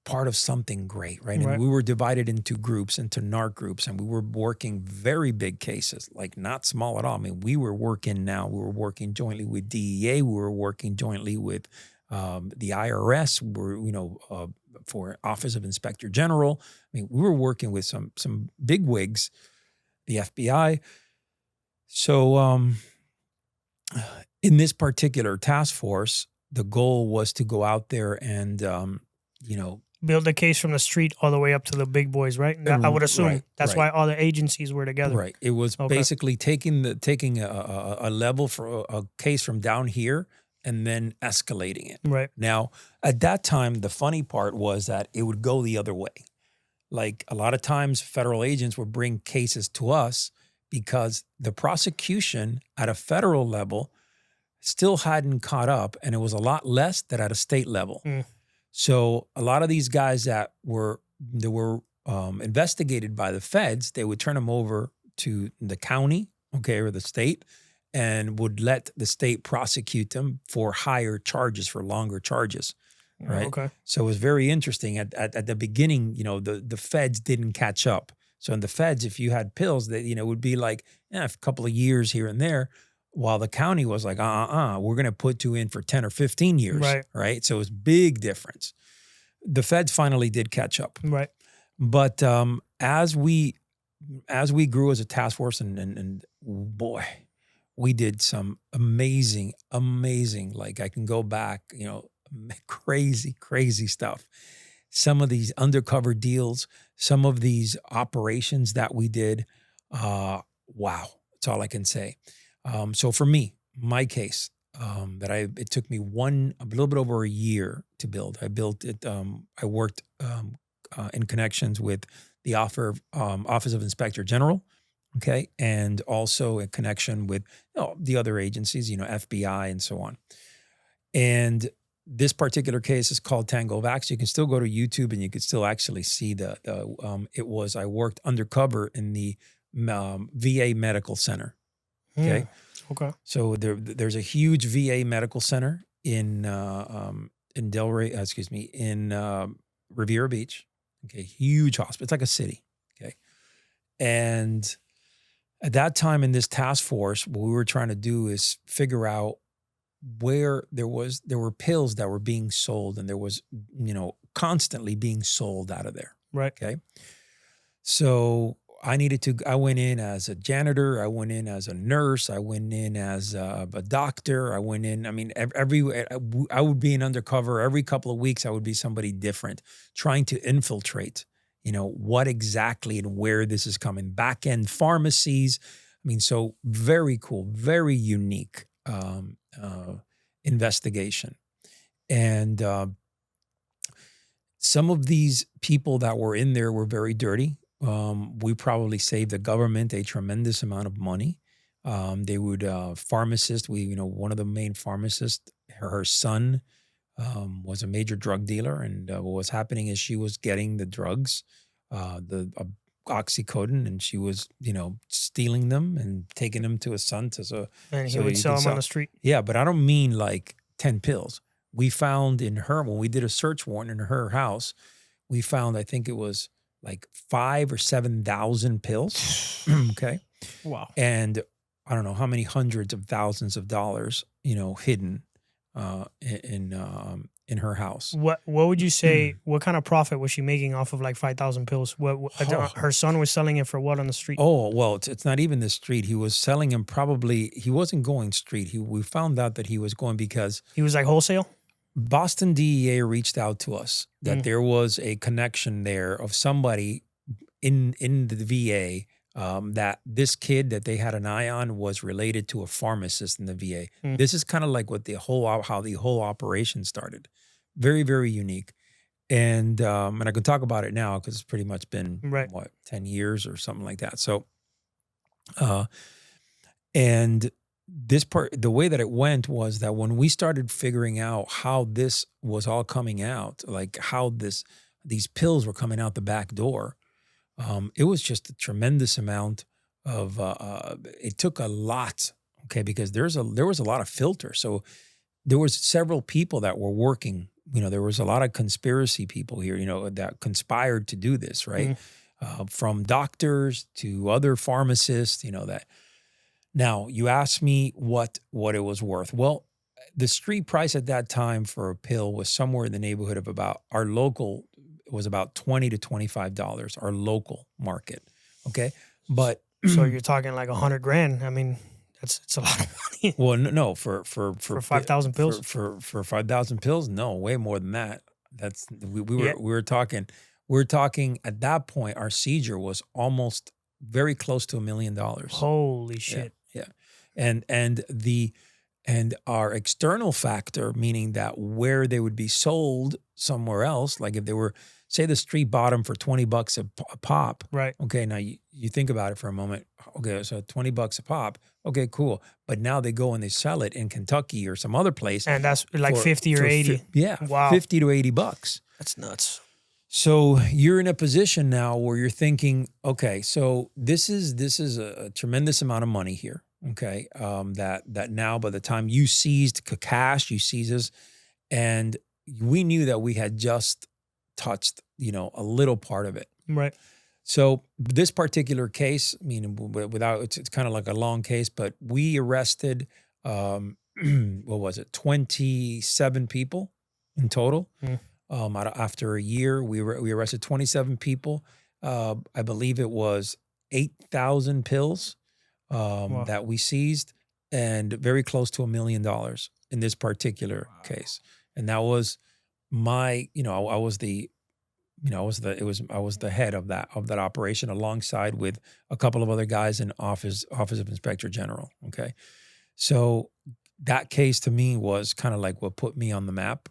part of something great, right? And we were divided into groups, into Narc groups, and we were working very big cases, like not small at all. I mean, we were working jointly with DEA. We were working jointly with the IRS. For Office of Inspector General. I mean, we were working with some big wigs, the FBI. So in this particular task force, the goal was to go out there and, build a case from the street all the way up to the big boys, right? I would assume that's why all the agencies were together. Right. It was basically taking a level for a case from down here and then escalating it. Right. Now, at that time, the funny part was that it would go the other way. Like a lot of times, federal agents would bring cases to us because the prosecution at a federal level still hadn't caught up, and it was a lot less than at a state level. So a lot of these guys that were investigated by the feds, they would turn them over to the county, or the state, and would let the state prosecute them for higher charges, for longer charges, right? Okay. So it was very interesting. At the beginning, the feds didn't catch up. So in the feds, if you had pills, that would be like a couple of years here and there, while the county was like, we're going to put you in for 10 or 15 years, right? So it was big difference. The feds finally did catch up, right? But as we grew as a task force, and boy, we did some amazing, like I can go back, crazy stuff. Some of these undercover deals, some of these operations that we did, wow, that's all I can say. So for me, my case, it took me a little bit over a year to build. I built it. I worked in connections with the Office of Inspector General, and also a connection with the other agencies, FBI and so on. And this particular case is called Tango Vax. You can still go to YouTube and you can still actually see I worked undercover in the VA Medical Center. Okay. So there's a huge VA medical center in Riviera Beach. Okay, huge hospital. It's like a city. Okay, and at that time in this task force, what we were trying to do is figure out where there were pills that were being sold, and there was constantly being sold out of there. Right. Okay. So I went in as a janitor. I went in as a nurse. I went in as a doctor. I went in, I would be an undercover. Every couple of weeks, I would be somebody different, trying to infiltrate, what exactly and where this is coming. Back-end pharmacies. So very cool, very unique investigation. And some of these people that were in there were very dirty. We probably saved the government a tremendous amount of money. They would, pharmacist, one of the main pharmacists, her son was a major drug dealer, and what was happening is she was getting the drugs, the oxycodone, and she was, stealing them and taking them to his son And he so would he sell could them on the street. Yeah, but I don't mean like 10 pills. We found in her, when we did a search warrant in her house, we found, I think it was like 5,000 or 7,000 pills. Okay. Wow. And I don't know how many hundreds of thousands of dollars, hidden in her house. What would you say? What kind of profit was she making off of like 5,000 pills? Her son was selling it for what on the street? Oh, well, it's not even the street. He was selling him he wasn't going street. We found out that he was going because He was like wholesale? Boston DEA reached out to us that there was a connection there of somebody in the VA that this kid that they had an eye on was related to a pharmacist in the VA. This is kind of like how the whole operation started. Very, very unique. And I can talk about it now because it's pretty much been 10 years or something like that. So, and this part, the way that it went was that when we started figuring out how this was all coming out, like how these pills were coming out the back door, it was just a tremendous amount of. It took a lot, okay, because there was a lot of filter. So there was several people that were working. There was a lot of conspiracy people here, that conspired to do this, right? From doctors to other pharmacists, that. Now, you asked me what it was worth. Well, the street price at that time for a pill was somewhere in the neighborhood of about $20 to $25, our local market. Okay. But so you're talking like $100,000. I mean, it's a lot of money. Well, no, for 5,000 pills. For 5,000 pills, no, way more than that. That's we were talking at that point, our seizure was almost very close to $1 million. Holy shit. Yeah. And our external factor, meaning that where they would be sold somewhere else, like if they were, say the street bottom for $20 a pop. Right. Okay. Now you think about it for a moment. Okay. So $20 a pop. Okay, cool. But now they go and they sell it in Kentucky or some other place. And that's like 50 or 80. Wow. 50 to $80. That's nuts. So you're in a position now where you're thinking, okay, so this is a tremendous amount of money here, okay? That now by the time you seized cash, you seized us, and we knew that we had just touched, a little part of it. Right. So this particular case, I mean, it's kind of like a long case, but we arrested, what was it, 27 people in total. After a year, we arrested 27 people. I believe it was 8,000 pills that we seized, and very close to $1 million in this particular case. And that was I was the head of that operation, alongside with a couple of other guys in Office of Inspector General. Okay, so that case to me was kind of like what put me on the map.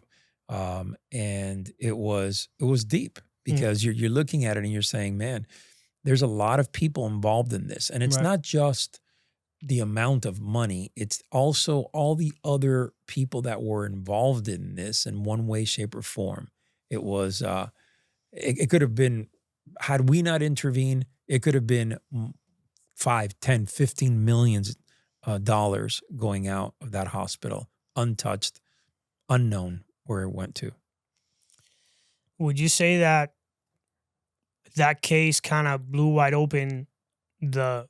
And it was deep because you're looking at it and you're saying, man, there's a lot of people involved in this. And it's not just the amount of money. It's also all the other people that were involved in this in one way, shape, or form. It was, it could have been, had we not intervened, it could have been 5, 10, 15 millions dollars going out of that hospital, untouched, unknown where it went to. Would you say that case kind of blew wide open the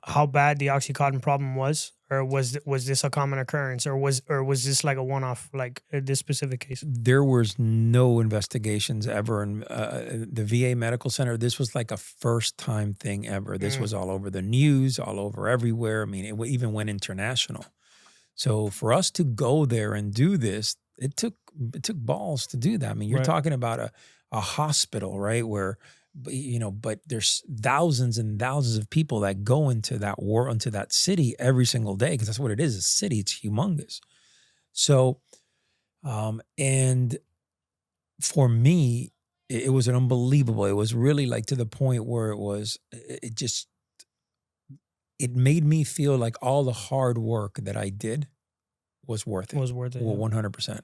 how bad the Oxycontin problem was, or was this a common occurrence, or was this like a one-off, like this specific case? There was no investigations ever in the VA Medical Center. This was like a first-time thing ever. This was all over the news, all over everywhere. I mean, it even went international. So for us to go there and do this, it took balls to do that. I mean, you're talking about a hospital, right? Where, but there's thousands and thousands of people that go into that city every single day, because that's what it is. A city, it's humongous. So, and for me, it was an unbelievable. It was really like to the point where it made me feel like all the hard work that I did was worth it. Was worth it. Well, 100%.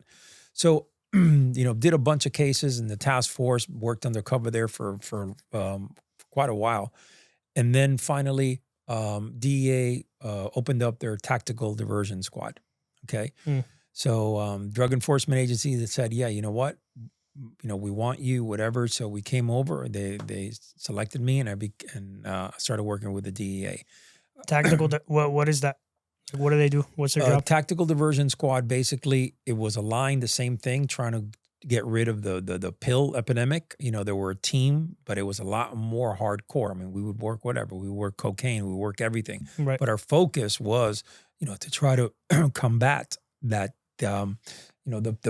So, did a bunch of cases in the task force, worked undercover there for quite a while. And then finally, DEA opened up their tactical diversion squad. Okay. So drug enforcement agency that said, yeah, you know what? We want you, whatever. So we came over. They selected me, and I started working with the DEA. Tactical. What is that? Like, what do they do? What's their job? Tactical diversion squad. Basically, it was aligned the same thing, trying to get rid of the pill epidemic. There were a team, but it was a lot more hardcore. I mean, we would work whatever. We work cocaine. We work everything. Right. But our focus was, to try to combat that. The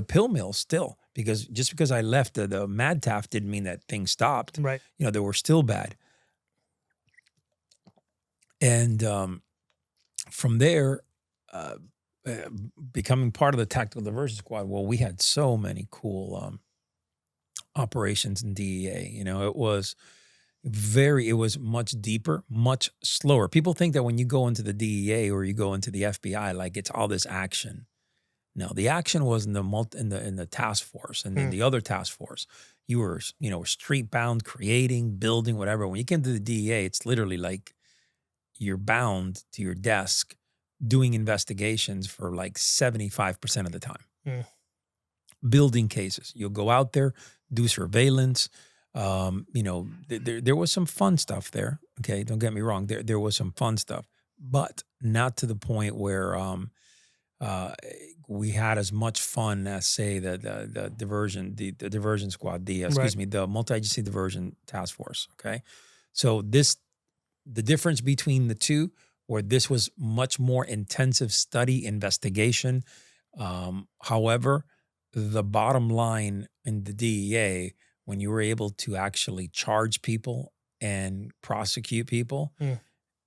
pill mill still, because just because I left the Mad Taff didn't mean that things stopped. Right. They were still bad. And from there, becoming part of the tactical diversion squad, well, we had so many cool operations in DEA. It was much deeper, much slower. People think that when you go into the DEA or you go into the FBI, like it's all this action. No, the action was in the task force, and then the other task force. You were street bound, creating, building, whatever. When you came to the DEA, it's literally like you're bound to your desk doing investigations for like 75% of the time. Building cases. You'll go out there, do surveillance. There was some fun stuff there. Okay, don't get me wrong. There was some fun stuff, but not to the point where we had as much fun as, say, the diversion squad, the multi-agency diversion task force. Okay, so the difference between the two, where this was much more intensive study investigation. However, the bottom line in the DEA, when you were able to actually charge people and prosecute people,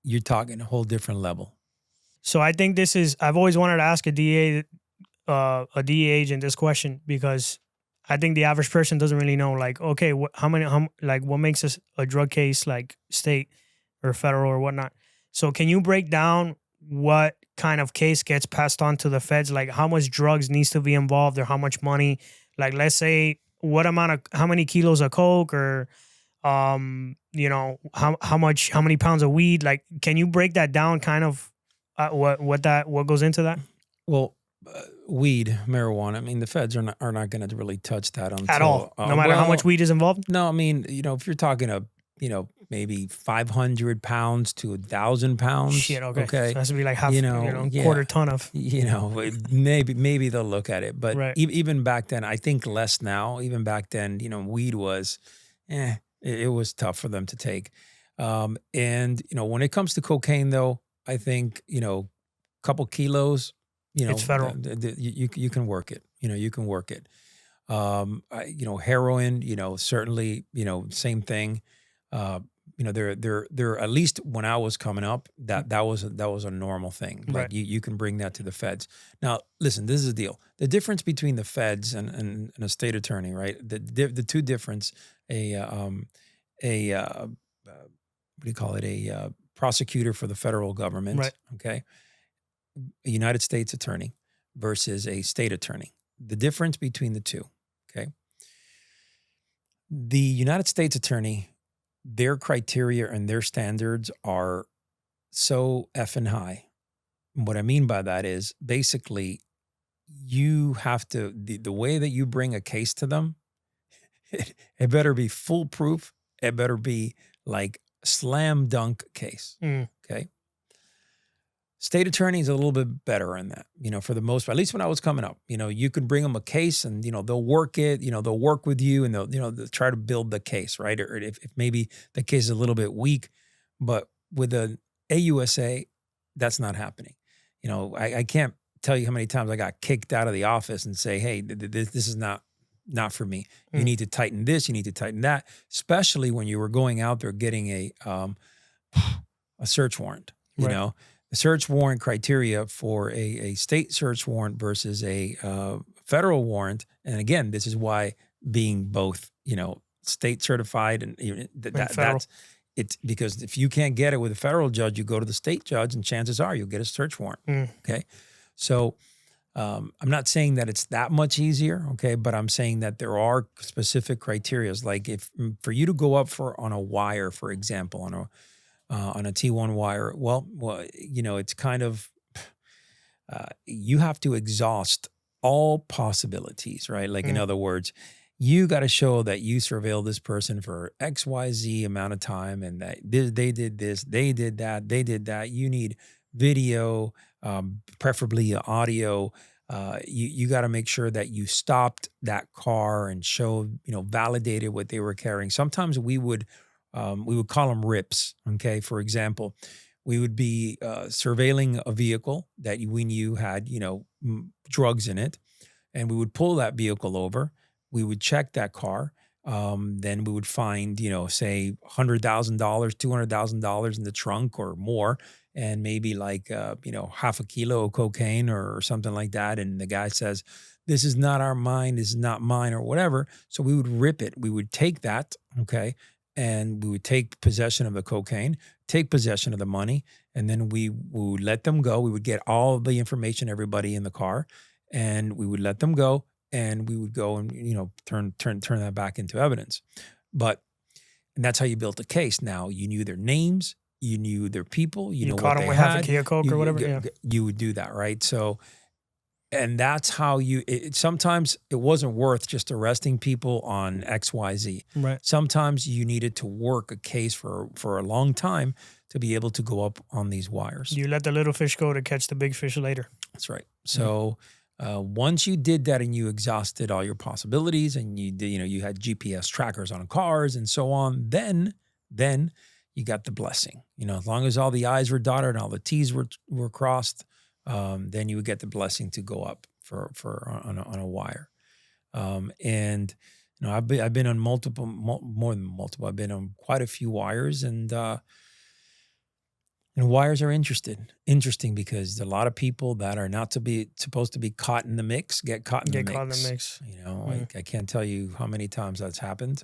you're talking a whole different level. So I think I've always wanted to ask a DEA agent this question, because I think the average person doesn't really know, like, okay, what makes a drug case, like state or federal or whatnot. So can you break down what kind of case gets passed on to the feds? Like how much drugs needs to be involved, or how much money? Like, let's say how many kilos of coke, or how many pounds of weed? Like, can you break that down kind of? What goes into that? Well, weed, marijuana. I mean, the feds are not going to really touch that at all. No matter how much weed is involved. No, I mean, if you're talking maybe 500 pounds to 1,000 pounds. Shit. Okay. So it has to be like half. Quarter ton of. Maybe they'll look at it, but right. Even back then, I think less now. Even back then, weed was, it was tough for them to take. And when it comes to cocaine, though, I think, couple kilos, it's federal. You can work it. You can work it. Heroin, certainly, same thing. There at least when I was coming up, that was a normal thing. Like right. you can bring that to the feds. Now, listen, this is the deal. The difference between the feds and a state attorney, right? The two difference, what do you call it? A prosecutor for the federal government, right. Okay, a United States attorney versus a state attorney. The difference between the two, okay? The United States attorney, their criteria and their standards are so effing high. What I mean by that is basically you have to, the way that you bring a case to them, it better be foolproof. It better be like slam dunk case. Okay. State attorney is a little bit better in that, for the most part, at least when I was coming up, you can bring them a case and, they'll work it, they'll work with you and they'll try to build the case, right? Or if maybe the case is a little bit weak, but with an AUSA, that's not happening. I can't tell you how many times I got kicked out of the office and say, hey, this is not for me. You need to tighten this. You need to tighten that, especially when you were going out there getting a search warrant, right. The search warrant criteria for a state search warrant versus a federal warrant. And again, this is why being both, state certified and that's it's because if you can't get it with a federal judge, you go to the state judge and chances are you'll get a search warrant. Okay. So I'm not saying that it's that much easier, okay, but I'm saying that there are specific criterias. Like if for you to go up on a wire, for example, on a T1 wire, well, it's kind of you have to exhaust all possibilities, right? Like in other words, you got to show that you surveilled this person for XYZ amount of time, and that they did this, they did that, they did that. You need video, preferably audio. You got to make sure that you stopped that car and showed, validated what they were carrying. Sometimes we would call them rips. Okay, for example, we would be surveilling a vehicle that we knew had drugs in it, and we would pull that vehicle over. We would check that car. Then we would find, say $100,000, $200,000 in the trunk or more, and maybe like, half a kilo of cocaine or something like that. And the guy says, this is not our mine, this is not mine or whatever. So we would rip it. We would take that, okay, and we would take possession of the cocaine, take possession of the money, and then we would let them go. We would get all of the information, everybody in the car, and we would let them go. And we would go and turn that back into evidence, and that's how you built the case. Now you knew their names, you knew their people, you know caught what them they with had. half a key of coke or whatever. You would do that, right? So, and that's how sometimes it wasn't worth just arresting people on XYZ. Right. Sometimes you needed to work a case for a long time to be able to go up on these wires. You let the little fish go to catch the big fish later. That's right. So. Once you did that and you exhausted all your possibilities and you had GPS trackers on cars and so on, then you got the blessing. As long as all the I's were dotted and all the T's were crossed, then you would get the blessing to go up on a wire. And I've been on more than multiple. I've been on quite a few wires, and wires are interesting because a lot of people that are not supposed to be caught in the mix get caught in the mix. I can't tell you how many times that's happened.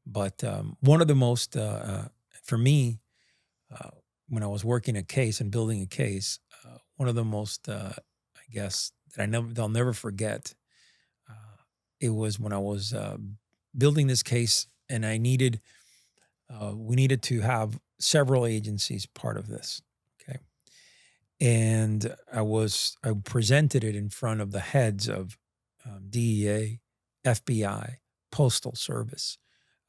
But one of the most, for me, when I was working a case and building a case, one of the most, I guess, that they'll never forget, it was when I was building this case, and we needed to have several agencies part of this, okay? And I presented it in front of the heads of DEA, FBI, Postal Service,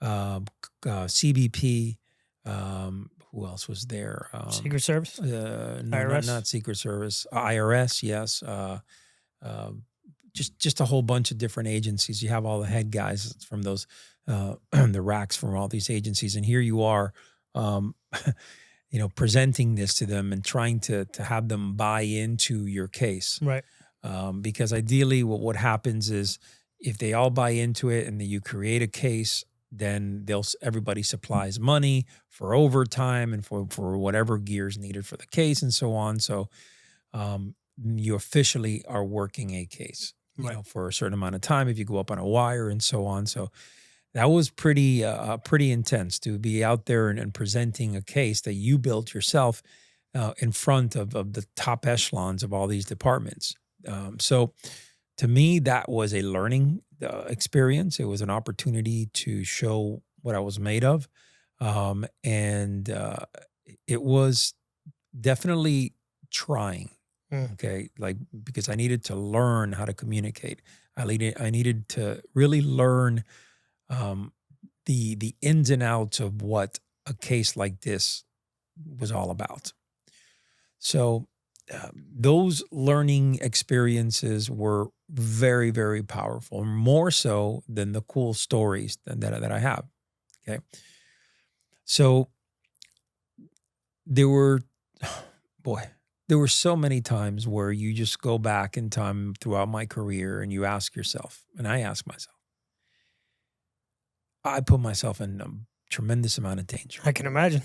CBP, who else was there? Secret Service? No, IRS? not Secret Service. IRS, yes. Just a whole bunch of different agencies. You have all the head guys from those, the racks from all these agencies. And here you are, presenting this to them and trying to have them buy into your case. Right. Because ideally what happens is if they all buy into it and then you create a case, then everybody supplies money for overtime and for whatever gear is needed for the case and so on. So you officially are working a case, for a certain amount of time if you go up on a wire and so on. So that was pretty intense to be out there and presenting a case that you built yourself in front of the top echelons of all these departments. So to me, that was a learning experience. It was an opportunity to show what I was made of. And it was definitely trying, okay? Because I needed to learn how to communicate. I needed to really learn the ins and outs of what a case like this was all about. So those learning experiences were very, very powerful, more so than the cool stories that I have. Okay. So there were so many times where you just go back in time throughout my career and you ask yourself, and I ask myself, I put myself in a tremendous amount of danger. I can imagine.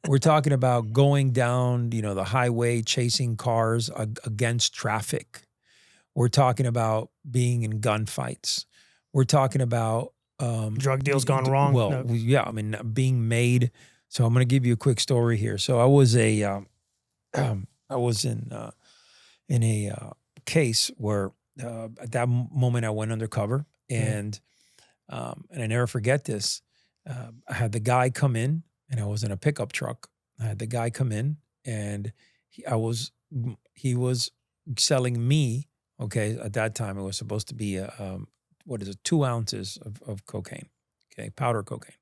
We're talking about going down, the highway, chasing cars against traffic. We're talking about being in gunfights. We're talking about drug deals gone wrong. Well, yeah, being made. So I'm going to give you a quick story here. So I was I was in case where at that moment I went undercover, and I never forget this. I had the guy come in, and I was in a pickup truck. I had the guy come in, and he was selling me. Okay, at that time it was supposed to be 2 ounces of cocaine, okay, powder cocaine.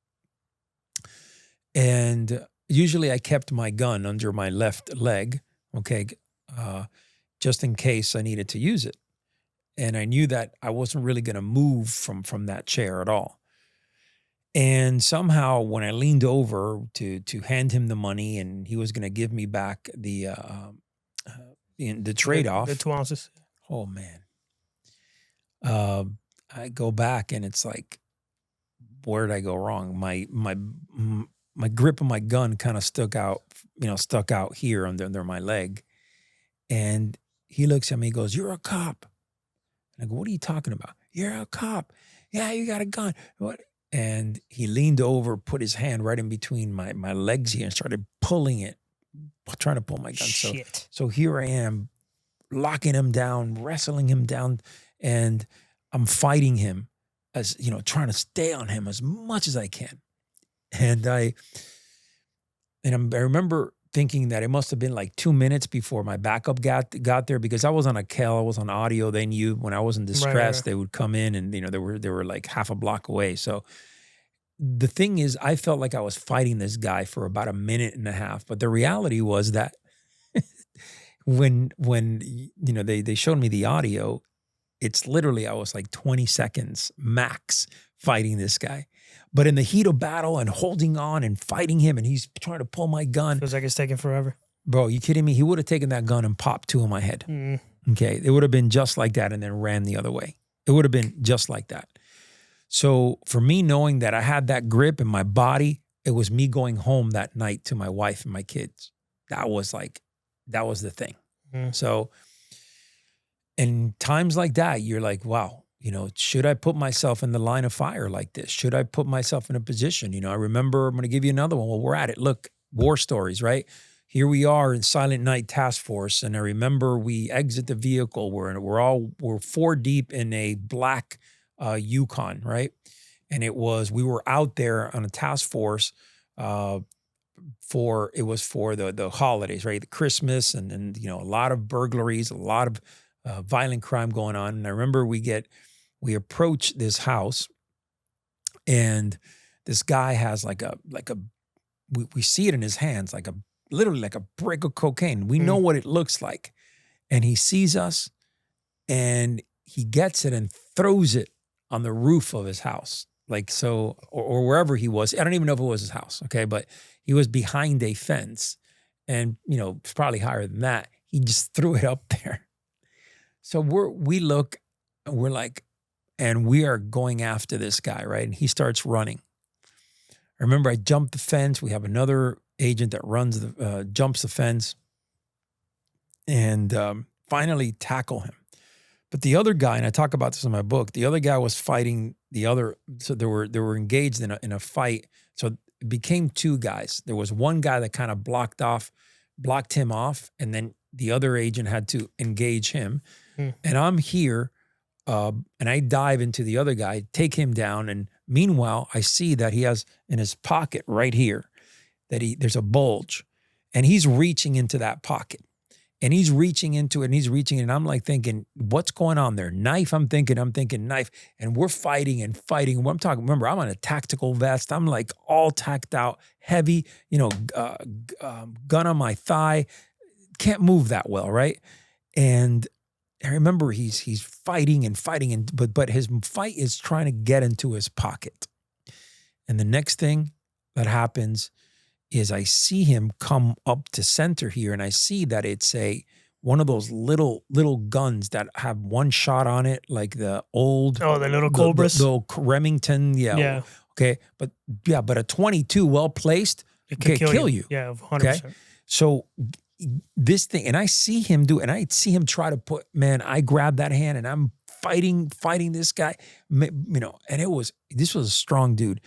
And usually I kept my gun under my left leg, okay, just in case I needed to use it. And I knew that I wasn't really going to move from that chair at all. And somehow when I leaned over to hand him the money, and he was going to give me back the trade-off. The 2 ounces. Oh, man. I go back, and it's like, where did I go wrong? My grip of my gun kind of stuck out here under my leg. And he looks at me, he goes, "You're a cop." And I go, "What are you talking about?" "You're a cop. Yeah, you got a gun." What? And he leaned over, put his hand right in between my legs here, and started pulling it, trying to pull my gun. Shit. So here I am, locking him down, wrestling him down, and I'm fighting him, as trying to stay on him as much as I can. And I remember thinking that it must have been like 2 minutes before my backup got there, because I was on a kel, I was on audio. They knew when I was in distress, Right. they would come in, and they were like half a block away. So the thing is, I felt like I was fighting this guy for about a minute and a half. But the reality was that when they showed me the audio, it's literally, I was like 20 seconds max fighting this guy. But in the heat of battle and holding on and fighting him, and he's trying to pull my gun. Feels like it's taking forever. Bro, you kidding me? He would have taken that gun and popped 2 in my head. Okay, it would have been just like that, and then ran the other way. It would have been just like that. So for me, knowing that I had that grip in my body, it was me going home that night to my wife and my kids. That was the thing. So in times like that, you're like, wow, should I put myself in the line of fire like this? Should I put myself in a position? I remember, I'm going to give you another one. Well, we're at it. Look, war stories, right? Here we are in Silent Night Task Force. And I remember we exit the vehicle. We're 4 deep in a black Yukon, right? And we were out there on a task force for the holidays, right? The Christmas and a lot of burglaries, a lot of violent crime going on. And I remember we approach this house, and this guy has we see it in his hands, literally like a brick of cocaine. We know what it looks like. And he sees us, and he gets it and throws it on the roof of his house. Or wherever he was. I don't even know if it was his house. Okay. But he was behind a fence, and it's probably higher than that. He just threw it up there. So we look, and we're like, and we are going after this guy, right? And he starts running. I remember I jumped the fence. We have another agent that jumps the fence, and finally tackle him. But the other guy, and I talk about this in my book, the other guy was fighting the other. So they were engaged in a fight. So it became 2 guys. There was one guy that kind of blocked him off, and then the other agent had to engage him. And I'm here, and I dive into the other guy, take him down, and meanwhile, I see that he has in his pocket right here, there's a bulge, and he's reaching into that pocket, and he's reaching into it, and I'm like thinking, what's going on there? Knife? I'm thinking knife, and we're fighting and fighting. I'm talking, remember, I'm on a tactical vest. I'm like all tacked out, heavy, gun on my thigh, can't move that well, right? And I remember he's fighting, but his fight is trying to get into his pocket. And the next thing that happens is I see him come up to center here, and I see that it's one of those little guns that have one shot on it, like the old the little Cobras, the old Remington, yeah. Okay, but a 22 well placed can kill you. Yeah, 100%. Okay? So this thing, and I see him do, and I see him try to I grab that hand, and I'm fighting this guy, and this was a strong dude.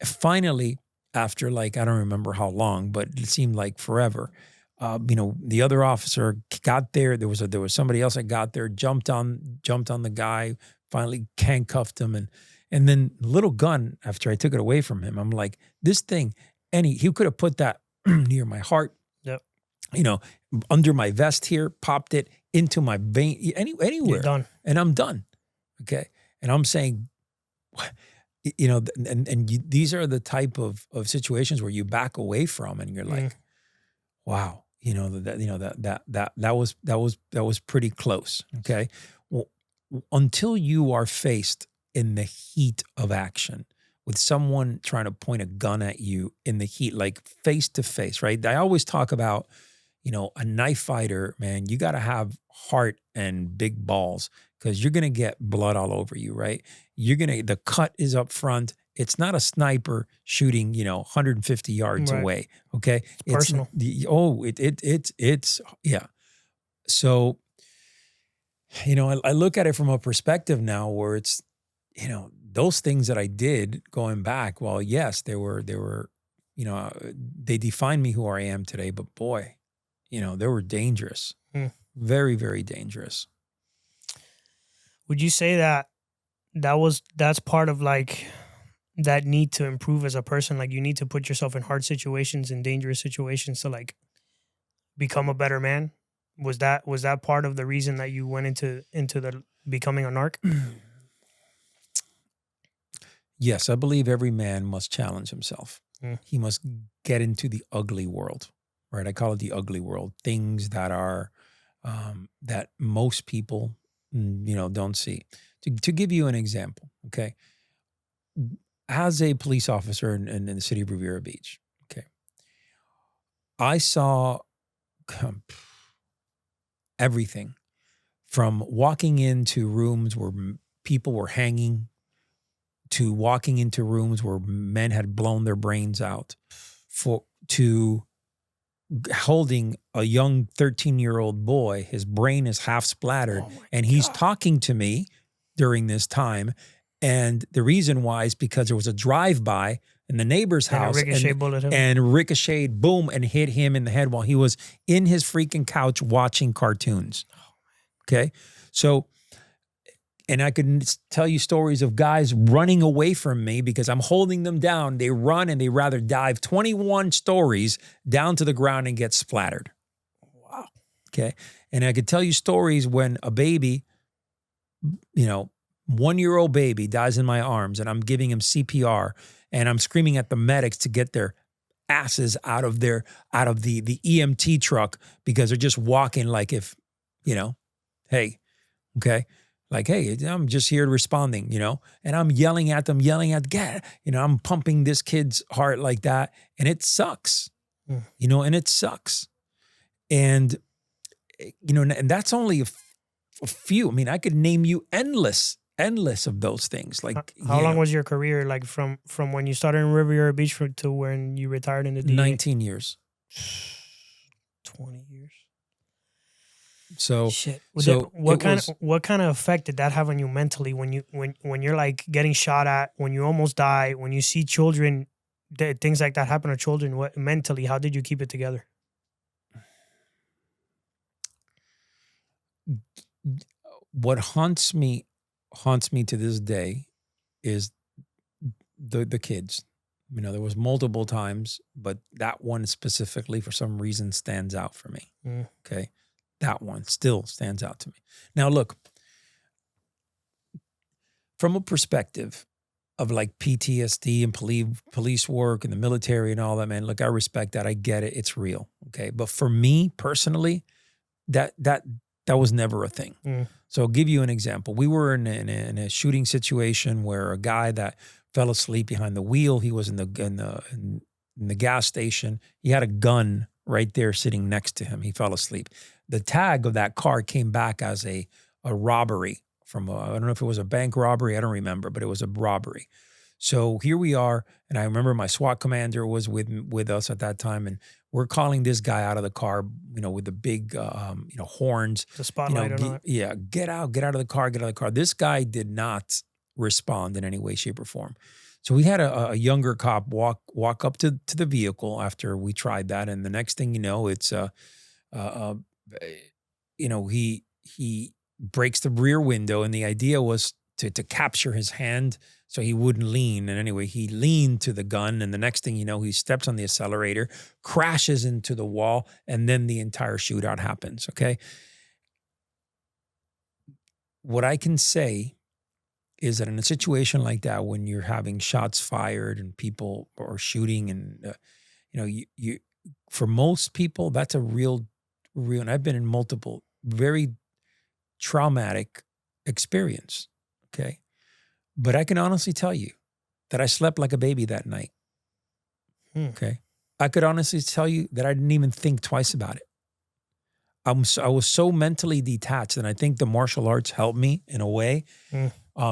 Finally, after I don't remember how long, but it seemed like forever, The other officer got there. There was somebody else that got there, jumped on the guy, finally handcuffed him, and then little gun. After I took it away from him, I'm like, this thing, he could have put that near my heart, Yep. Under my vest here, popped it into my vein, anywhere. You're done. And I'm done. Okay, and I'm saying, these are the type of situations where you back away from, and you're like, wow. That was pretty close. Okay. Well, until you are faced in the heat of action with someone trying to point a gun at you in the heat, like face to face, right? I always talk about, a knife fighter, man, you got to have heart and big balls because you're going to get blood all over you, right? The cut is up front. It's not a sniper shooting, 150 yards away. Okay. It's personal. It's yeah. So, I look at it from a perspective now where it's, those things that I did going back, well, yes, they were, they defined me who I am today, but boy, they were dangerous. Very, very dangerous. Would you say that's part of like that need to improve as a person? Like you need to put yourself in hard situations and dangerous situations to like become a better man? Was that part of the reason that you went into the becoming a narc? Yes, I believe every man must challenge himself. He must get into the ugly world, right? I call it the ugly world. Things that are that most people, don't see. To give you an example, okay? As a police officer in the city of Riviera Beach, okay, I saw everything from walking into rooms where people were hanging to walking into rooms where men had blown their brains out to holding a young 13-year-old boy. His brain is half splattered and he's talking to me during this time. And the reason why is because there was a drive-by in the neighbor's house and ricocheted, boom, and hit him in the head while he was in his freaking couch watching cartoons. Okay. So, and I could tell you stories of guys running away from me because I'm holding them down. They run and they rather dive 21 stories down to the ground and get splattered. Wow. Okay. And I could tell you stories when a baby, 1-year-old baby dies in my arms and I'm giving him CPR and I'm screaming at the medics to get their asses out of the EMT truck because they're just walking like if, hey, okay. Like, hey, I'm just here responding, and I'm yelling at them, I'm pumping this kid's heart like that. And it sucks, and it sucks. And, and that's only a few. I mean, I could name you endless of those things. Like, how long was your career? Like from when you started in Riviera Beach to when you retired in the DEA? 19 years. 20 years. So, shit. What kind of effect did that have on you mentally when you're like getting shot at, when you almost die, when you see children, things like that happen to children? What mentally? How did you keep it together? What haunts me to this day is the kids. There was multiple times, but that one specifically for some reason stands out for me. Okay. That one still stands out to me. Now, look, from a perspective of like PTSD and police work and the military and all that, man, look, I respect that. I get it. It's real. Okay. But for me personally, that was never a thing. So I'll give you an example. We were in a shooting situation where a guy that fell asleep behind the wheel, he was in the gas station. He had a gun right there sitting next to him. He fell asleep. The tag of that car came back as a robbery from I don't know if it was a bank robbery. I don't remember, but it was a robbery. So here we are. And I remember my SWAT commander was with us at that time. And we're calling this guy out of the car, with the big, horns. The spotlight on it. Yeah. Get out of the car. This guy did not respond in any way, shape, or form. So we had a younger cop walk up to the vehicle after we tried that, and the next thing you know, it's he breaks the rear window, and the idea was to capture his hand so he wouldn't lean. And anyway, he leaned to the gun, and the next thing you know, he steps on the accelerator, crashes into the wall, and then the entire shootout happens. Okay, what I can say is that in a situation like that, when you're having shots fired and people are shooting, and you for most people, that's a real, and I've been in multiple very traumatic experience. Okay, but I can honestly tell you that I slept like a baby that night. Okay, I could honestly tell you that I didn't even think twice about it. I was so mentally detached, and I think the martial arts helped me in a way.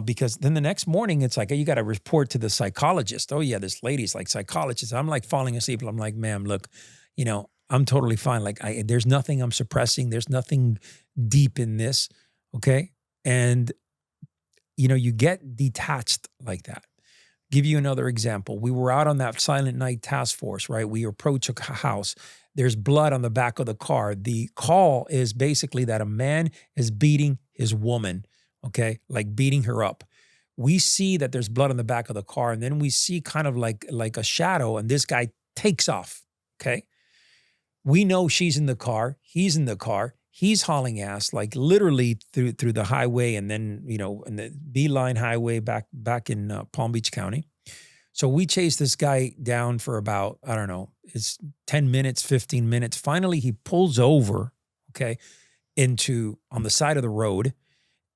Because then the next morning it's like, hey, you got to report to the psychologist. Oh yeah, this lady's like psychologist. I'm like falling asleep. I'm like, ma'am, look, I'm totally fine. Like there's nothing I'm suppressing. There's nothing deep in this. Okay. And you get detached like that. Give you another example. We were out on that silent night task force, right? We approach a house. There's blood on the back of the car. The call is basically that a man is beating his woman. Okay, like beating her up. We see that there's blood on the back of the car, and then we see kind of like a shadow, and this guy takes off. Okay, we know she's in the car, he's in the car, he's hauling ass, like literally through the highway, and then in the Beeline Highway back in Palm Beach County. So we chase this guy down for about, I don't know, it's 10 minutes, 15 minutes. Finally, he pulls over, okay, on the side of the road.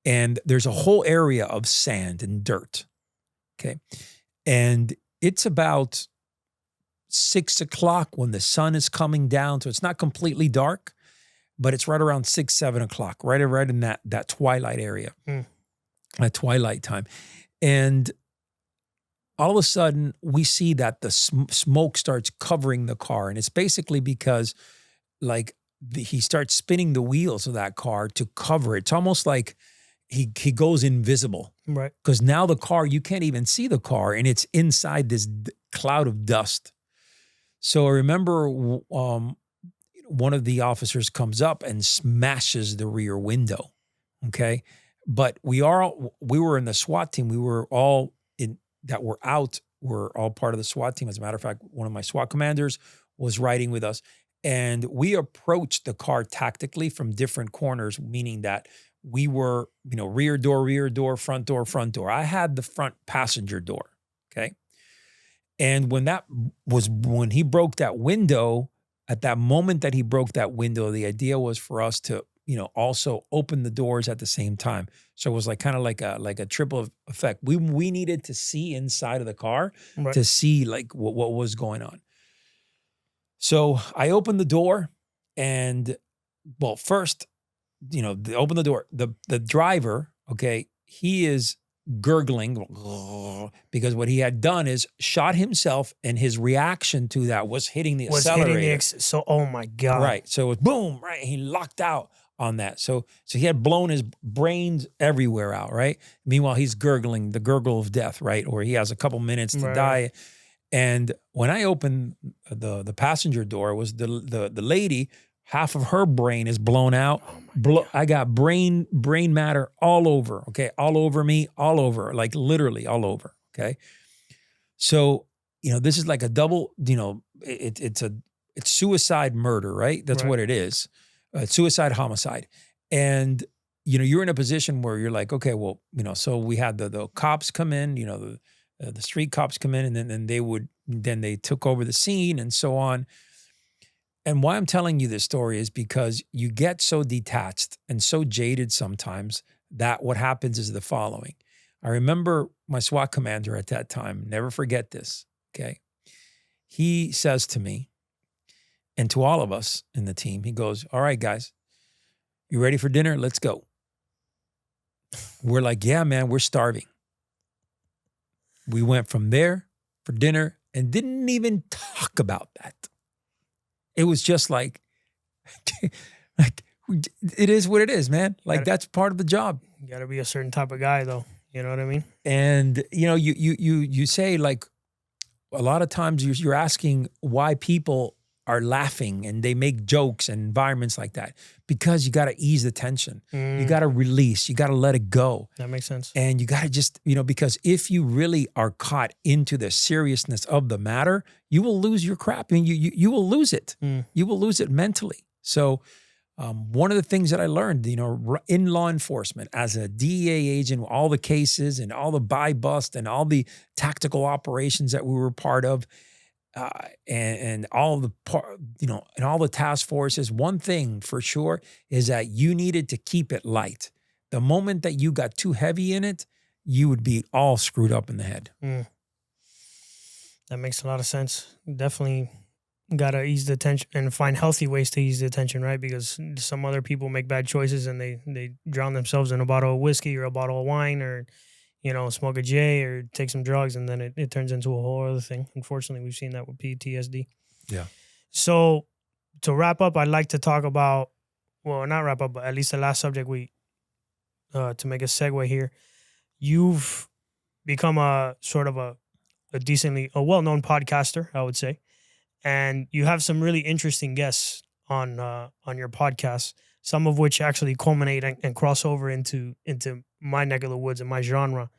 And there's a whole area of sand and dirt, okay? And it's about 6 o'clock when the sun is coming down. So it's not completely dark, but it's right around 6, 7 o'clock, right in that twilight area, at twilight time. And all of a sudden, we see that the smoke starts covering the car. And it's basically because he starts spinning the wheels of that car to cover it. It's almost like he goes invisible, right? Because now the car, you can't even see the car, and it's inside this cloud of dust. So I remember one of the officers comes up and smashes the rear window. Okay, but we were in the SWAT team. We were all were all part of the SWAT team. As a matter of fact, one of my SWAT commanders was riding with us, and we approached the car tactically from different corners, meaning that we were, rear door, front door. I had the front passenger door, okay? And when he broke that window, at that moment that he broke that window, the idea was for us to, also open the doors at the same time. So it was like kind of like a triple effect. We needed to see inside of the car to see like what was going on. So I opened the door, and first, they open the door. The driver, okay, he is gurgling because what he had done is shot himself, and his reaction to that was hitting the accelerator. So, oh my God. Right. So it was boom, right? He locked out on that. So he had blown his brains everywhere out, right? Meanwhile, he's gurgling, the gurgle of death, right? Or he has a couple minutes to die. And when I opened the passenger door, it was the lady. Half of her brain is blown out. I got brain matter all over, okay? All over me, all over, like literally all over, okay? So, this is like a double, it's suicide murder, right? That's what it is. Suicide homicide. And, you're in a position where you're like, okay, well, so we had the cops come in, the street cops come in, and then they took over the scene and so on. And why I'm telling you this story is because you get so detached and so jaded sometimes that what happens is the following. I remember my SWAT commander at that time, never forget this, okay? He says to me, and to all of us in the team, he goes, all right, guys, you ready for dinner? Let's go. We're like, yeah, man, we're starving. We went from there for dinner and didn't even talk about that. It was just like it is what it is, man. Like that's part of the job. You got to be a certain type of guy, though. You know what I mean? And you say, like, a lot of times you're asking why people are laughing and they make jokes in environments like that, because you got to ease the tension. You got to release. You got to let it go. That makes sense. And you got to just, because if you really are caught into the seriousness of the matter, you will lose your crap. I mean, you will lose it. You will lose it mentally. So one of the things that I learned, in law enforcement as a DEA agent, all the cases and all the buy bust and all the tactical operations that we were part of, and all the and all the task forces, one thing for sure is that you needed to keep it light. The moment that you got too heavy in it, you would be all screwed up in the head. That makes a lot of sense. Definitely got to ease the tension and find healthy ways to ease the tension, right? Because some other people make bad choices and they drown themselves in a bottle of whiskey or a bottle of wine, or smoke a J or take some drugs, and then it turns into a whole other thing. Unfortunately, we've seen that with PTSD. Yeah. So to wrap up, I'd like to talk about, well, not wrap up, but at least the last subject to make a segue here. You've become a sort of a well-known podcaster, I would say. And you have some really interesting guests on your podcast, some of which actually culminate and cross over into my neck of the woods and my genre.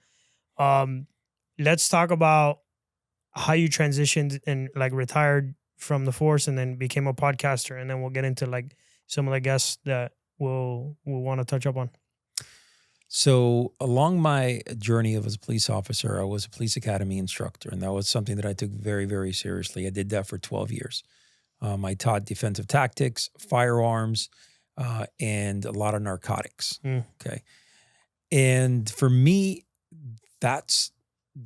Let's talk about how you transitioned and like retired from the force and then became a podcaster, and then we'll get into like some of the guests that we'll want to touch up on. So along my journey as a police officer, I was a police academy instructor, and that was something that I took very, very seriously. I did that for 12 years. I taught defensive tactics, firearms, and a lot of narcotics. Okay. And for me, that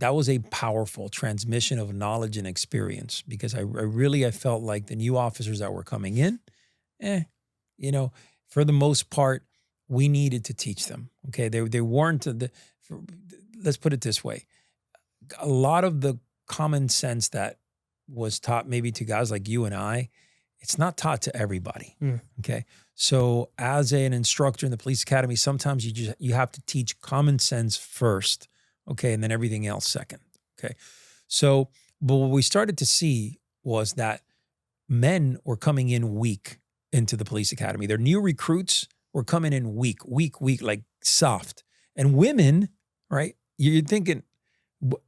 was a powerful transmission of knowledge and experience, because I felt like the new officers that were coming in, for the most part, we needed to teach them. Okay, they weren't. Let's put it this way: a lot of the common sense that was taught maybe to guys like you and I, it's not taught to everybody. Okay, so as an instructor in the police academy, sometimes you have to teach common sense first. Okay, and then everything else second. Okay, so but what we started to see was that men were coming in weak into the police academy. Their new recruits were coming in weak, like soft. And women, right? You're thinking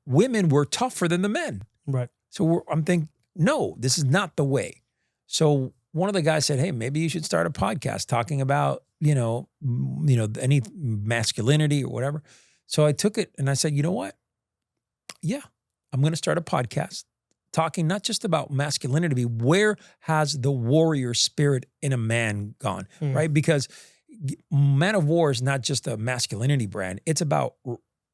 women were tougher than the men. Right. So I'm thinking, no, this is not the way. So one of the guys said, hey, maybe you should start a podcast talking about, any masculinity or whatever. So I took it and I said, you know what? Yeah, I'm going to start a podcast talking not just about masculinity, but where has the warrior spirit in a man gone, right? Because Man of Warr is not just a masculinity brand. It's about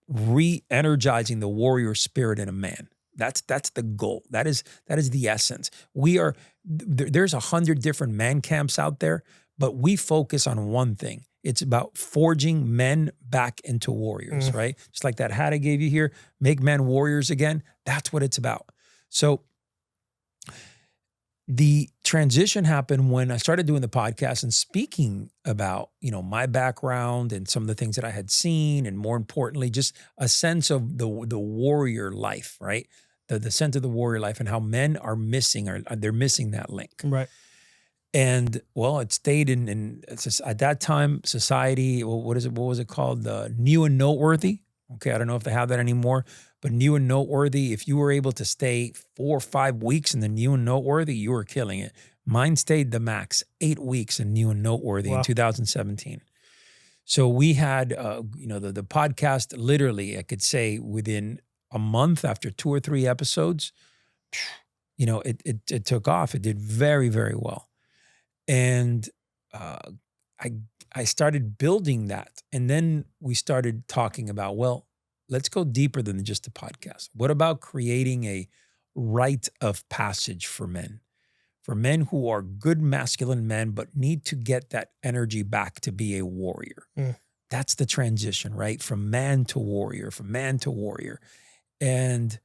re-energizing the warrior spirit in a man. That's the goal. That is the essence. There's 100 different man camps out there, but we focus on one thing. It's about forging men back into warriors, right? Just like that hat I gave you here, make men warriors again. That's what it's about. So the transition happened when I started doing the podcast and speaking about, my background and some of the things that I had seen, and more importantly, just a sense of the warrior life, right? The sense of the warrior life and how men are missing, or they're missing that link. Right. And well, it stayed in at that time, society, what was it called? New and noteworthy. Okay, I don't know if they have that anymore, but new and noteworthy, if you were able to stay 4 or 5 weeks in the new and noteworthy, you were killing it. Mine stayed the max, 8 weeks in new and noteworthy in 2017. So we had, the podcast, literally, I could say within a month after 2 or 3 episodes, it took off. It did very, very well. And I started building that. And then we started talking about, well, let's go deeper than just a podcast. What about creating a rite of passage for men who are good masculine men, but need to get that energy back to be a warrior? That's the transition, right? From man to warrior. And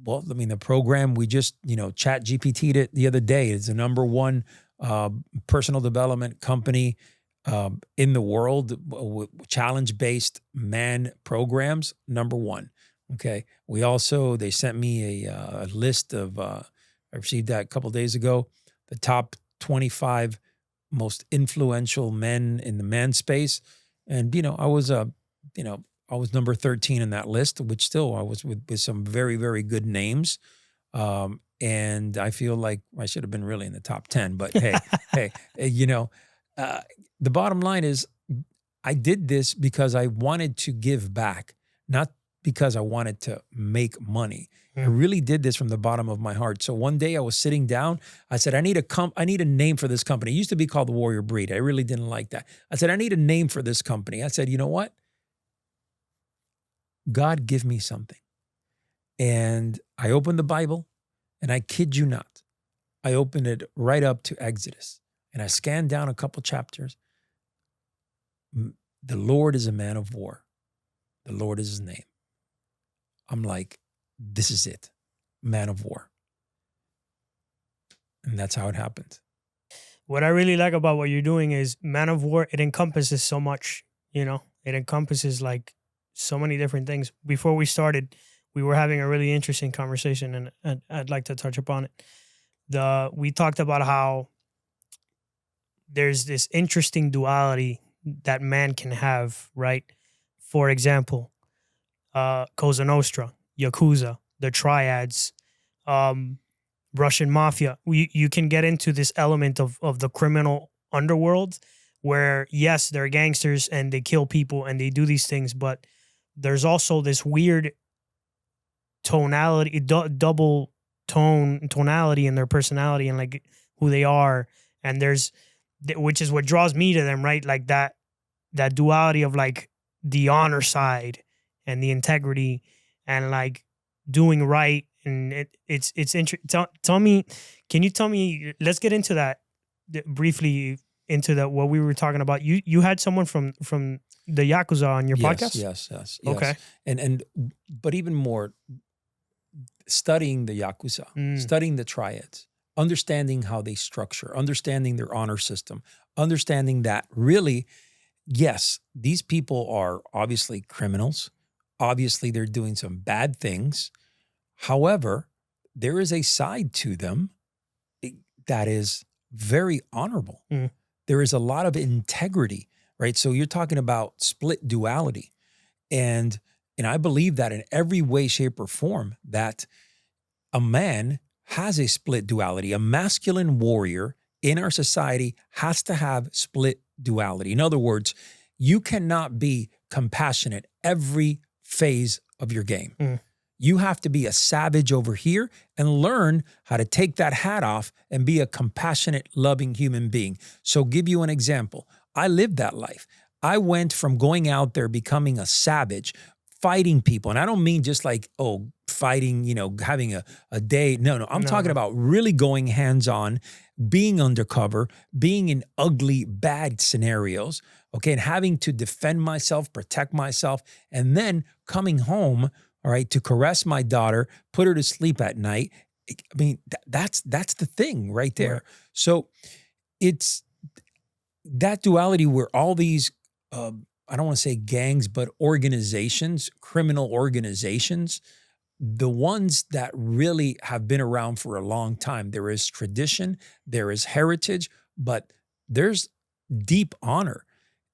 the program, we just, Chat GPT'd it the other day. It's the #1 personal development company in the world, challenge-based man programs, number one. Okay. We also, they sent me a list of, I received that a couple of days ago, the top 25 most influential men in the man space. And, I was, I was number 13 in that list, which still I was with some very, very good names. And I feel like I should have been really in the top 10, but hey, the bottom line is I did this because I wanted to give back, not because I wanted to make money. I really did this from the bottom of my heart. So one day I was sitting down. I said, I need a name for this company. It used to be called the Warrior Breed. I really didn't like that. I said, I need a name for this company. I said, you know what? God, give me something. And I opened the Bible, and I kid you not, I opened it right up to Exodus, and I scanned down a couple chapters. The Lord is a man of war. The Lord is his name. I'm like, this is it, man of war. And that's how it happened. What I really like about what you're doing is Man of War, it encompasses so much, it encompasses like so many different things. Before we started, we were having a really interesting conversation, and I'd like to touch upon it. We talked about how there's this interesting duality that man can have, right? For example, Cosa Nostra, Yakuza, the triads, Russian mafia. You can get into this element of the criminal underworld where, yes, they're gangsters and they kill people and they do these things, but there's also this weird tonality, double tonality in their personality and like who they are. And which is what draws me to them, right? Like that duality of like the honor side and the integrity and like doing right. And it's interesting. Can you tell me, let's get into that briefly, into what we were talking about. You had someone from the Yakuza on your podcast? Yes. Okay. But even more, studying the Yakuza, studying the triads, understanding how they structure, understanding their honor system, understanding that really, yes, these people are obviously criminals. Obviously, they're doing some bad things. However, there is a side to them that is very honorable. There is a lot of integrity, right? So you're talking about split duality. And I believe that in every way, shape, or form, that a man has a split duality. A masculine warrior in our society has to have split duality. In other words, you cannot be compassionate every phase of your game. You have to be a savage over here and learn how to take that hat off and be a compassionate, loving human being. So give you an example. I lived that life. I went from going out there, becoming a savage, fighting people. And I don't mean just like, fighting, having a day. No. I'm talking about really going hands-on, being undercover, being in ugly, bad scenarios, okay, and having to defend myself, protect myself, and then coming home, all right, to caress my daughter, put her to sleep at night. I mean, that's the thing right there. Right. So it's that duality where all these, I don't want to say gangs, but organizations, criminal organizations, the ones that really have been around for a long time, there is tradition, there is heritage, but there's deep honor.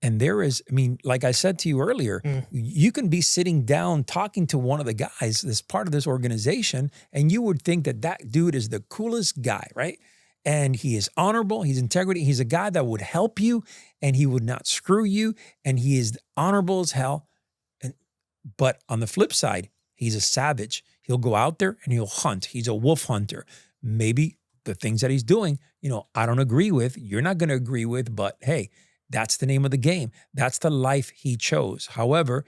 And there is, like I said to you earlier, you can be sitting down talking to one of the guys that's part of this organization, and you would think that dude is the coolest guy, right? And he is honorable, he's integrity, he's a guy that would help you, and he would not screw you, and he is honorable as hell. But on the flip side, he's a savage. He'll go out there and he'll hunt. He's a wolf hunter. Maybe the things that he's doing, I don't agree with, you're not going to agree with, but hey, that's the name of the game. That's the life he chose. However,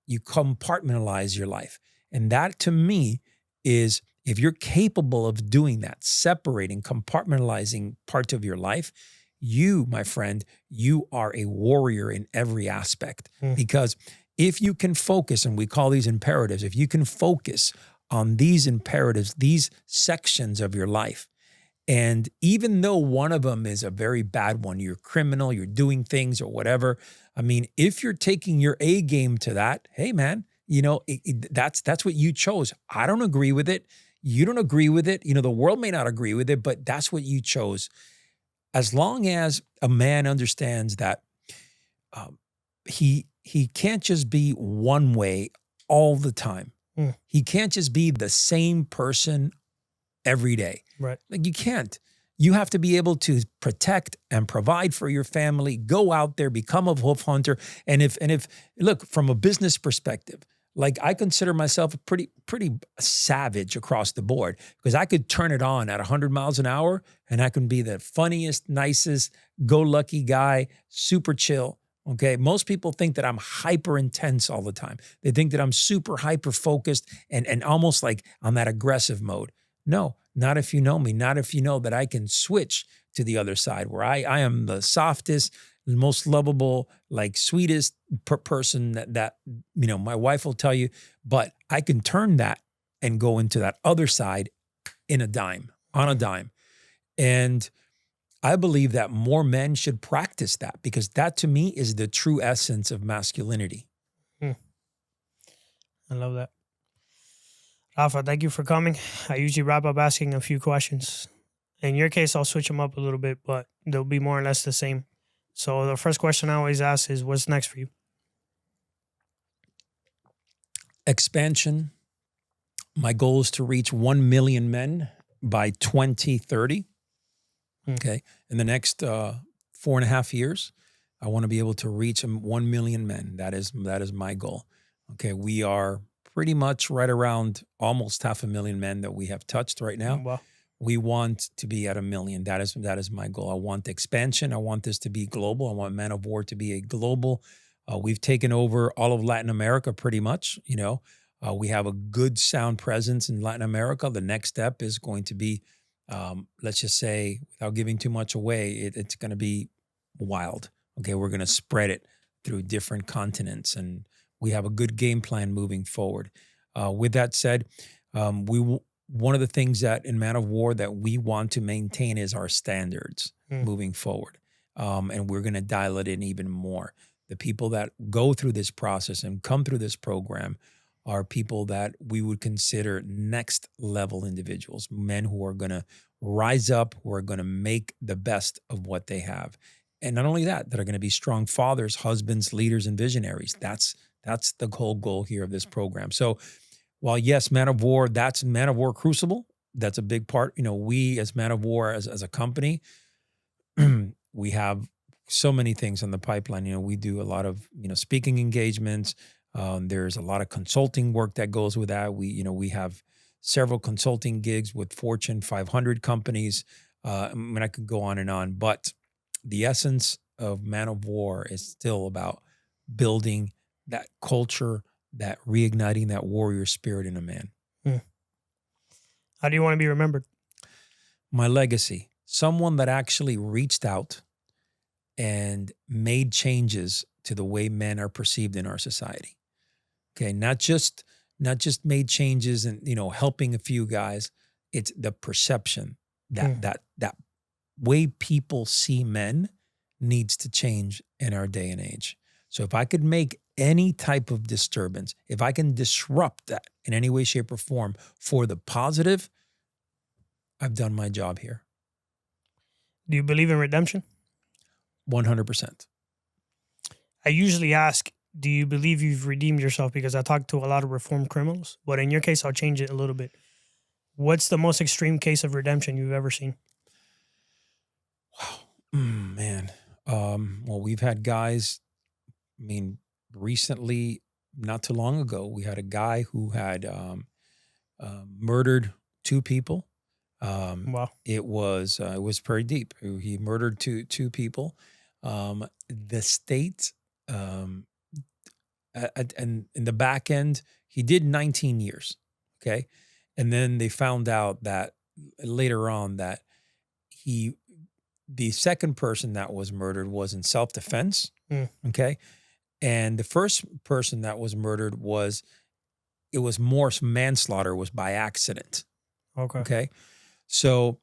you compartmentalize your life. And that to me is, if you're capable of doing that, separating, compartmentalizing parts of your life, you, my friend, you are a warrior in every aspect. Because if you can focus, and we call these imperatives, if you can focus on these imperatives, these sections of your life, And even though one of them is a very bad one, you're criminal, you're doing things or whatever. I mean, if you're taking your A game to that, hey man, you know, that's what you chose. I don't agree with it. You don't agree with it. You know, the world may not agree with it, but that's what you chose. As long as a man understands that he can't just be one way all the time. He can't just be the same person every day. Right. Like you can't. You have to be able to protect and provide for your family, go out there, become a wolf hunter. And if look, from a business perspective, like I consider myself pretty savage across the board because I could turn it on at 100 miles an hour and I can be the funniest, nicest, go-lucky guy, super chill. Okay. Most people think that I'm hyper intense all the time. They think that I'm super hyper focused and almost like I'm at aggressive mode. No, not if you know me. Not if you know that I can switch to the other side where I am the softest, most lovable, like sweetest person that, you know, my wife will tell you, but I can turn that and go into that other side on a dime. And I believe that more men should practice that because that to me is the true essence of masculinity. I love that. Rafa, thank you for coming. I usually wrap up asking a few questions. In your case, I'll switch them up a little bit, but they'll be more or less the same. So the first question I always ask is, what's next for you? Expansion. My goal is to reach 1 million men by 2030. Okay. In the next 4.5 years, I want to be able to reach 1 million men. That is my goal. Okay. We are pretty much right around almost 500,000 men that we have touched right now. Wow. We want to be at 1 million. That is my goal. I want expansion. I want this to be global. I want Man of Warr to be a global. We've taken over all of Latin America pretty much. You know, we have a good sound presence in Latin America. The next step is going to be, let's just say, without giving too much away, it's going to be wild. Okay, we're going to spread it through different continents, and we have a good game plan moving forward. With that said, one of the things that in Man of Warr that we want to maintain is our standards moving forward. And we're going to dial it in even more. The people that go through this process and come through this program are people that we would consider next level individuals, men who are going to rise up, who are going to make the best of what they have. And not only that, that are going to be strong fathers, husbands, leaders, and visionaries. That's the whole goal here of this program. So while yes, Man of Warr, that's Man of Warr Crucible. That's a big part. You know, we as Man of Warr, as a company, we have so many things on the pipeline. You know, we do a lot of, you know, speaking engagements. There's a lot of consulting work that goes with that. We have several consulting gigs with Fortune 500 companies. I mean, I could go on and on, but the essence of Man of Warr is still about building that culture, that reigniting that warrior spirit in a man. How do you want to be remembered? My legacy, someone that actually reached out and made changes to the way men are perceived in our society. Okay, not just made changes and, you know, helping a few guys. It's the perception that way people see men needs to change in our day and age. So if I could make any type of disturbance, if I can disrupt that in any way, shape, or form for the positive, I've done my job here. Do you believe in redemption? 100%. I usually ask, do you believe you've redeemed yourself? Because I talk to a lot of reformed criminals, but in your case, I'll change it a little bit. What's the most extreme case of redemption you've ever seen? Wow, man. Well, we've had guys, I mean, recently, not too long ago, we had a guy who had murdered 2 people. Wow. It was pretty deep. He murdered two people. The state, and in the back end, he did 19 years. Okay. And then they found out that later on that the second person that was murdered was in self-defense. Okay. And the first person that was murdered was more manslaughter, was by accident. Okay. Okay. So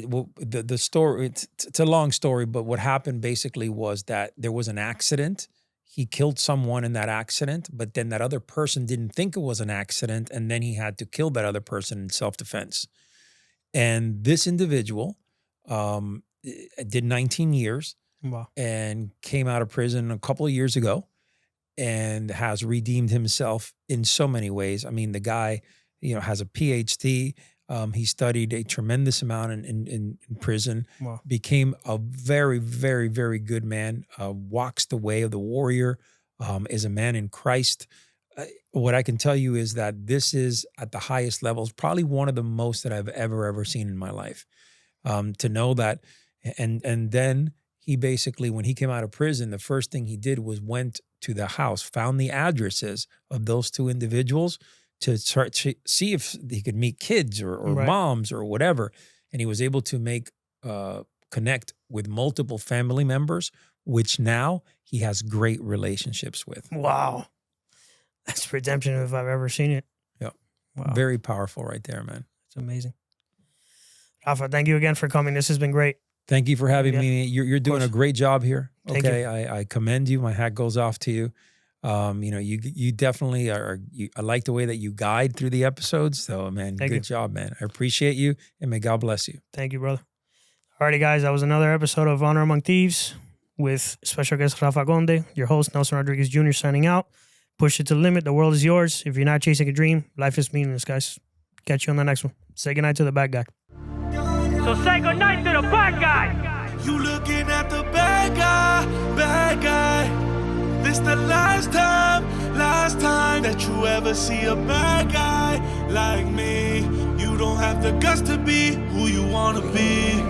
the story, it's a long story, but what happened basically was that there was an accident. He killed someone in that accident, but then that other person didn't think it was an accident, and then he had to kill that other person in self-defense. And this individual did 19 years Wow. and came out of prison a couple of years ago and has redeemed himself in so many ways. I mean, the guy, has a PhD. He studied a tremendous amount in prison, Wow. became a very, very, very good man, walks the way of the warrior, is a man in Christ. What I can tell you is that this is at the highest levels, probably one of the most that I've ever seen in my life. To know that, and then he basically, when he came out of prison, the first thing he did was went to the house, found the addresses of those two individuals to start to see if he could meet kids or Right. moms or whatever. And he was able to connect with multiple family members, which now he has great relationships with. Wow. That's redemption if I've ever seen it. Yeah. Wow. Very powerful right there, man. It's amazing. Rafa, thank you again for coming. This has been great. Thank you for having Yeah, me. You're doing a great job here. Thank Okay. I commend you. My hat goes off to you. You definitely are. I like the way that you guide through the episodes. So, man, Thank you. good job, man. I appreciate you, and may God bless you. Thank you, brother. Alrighty, guys. That was another episode of Honor Among Thieves with special guest Rafa Conde, your host, Nelson Rodriguez Jr., signing out. Push it to the limit. The world is yours. If you're not chasing a dream, life is meaningless, guys. Catch you on the next one. Say goodnight to the bad guy. So say goodnight to the bad guy. You looking at the bad guy. This the last time that you ever see a bad guy like me. You don't have the guts to be who you wanna be.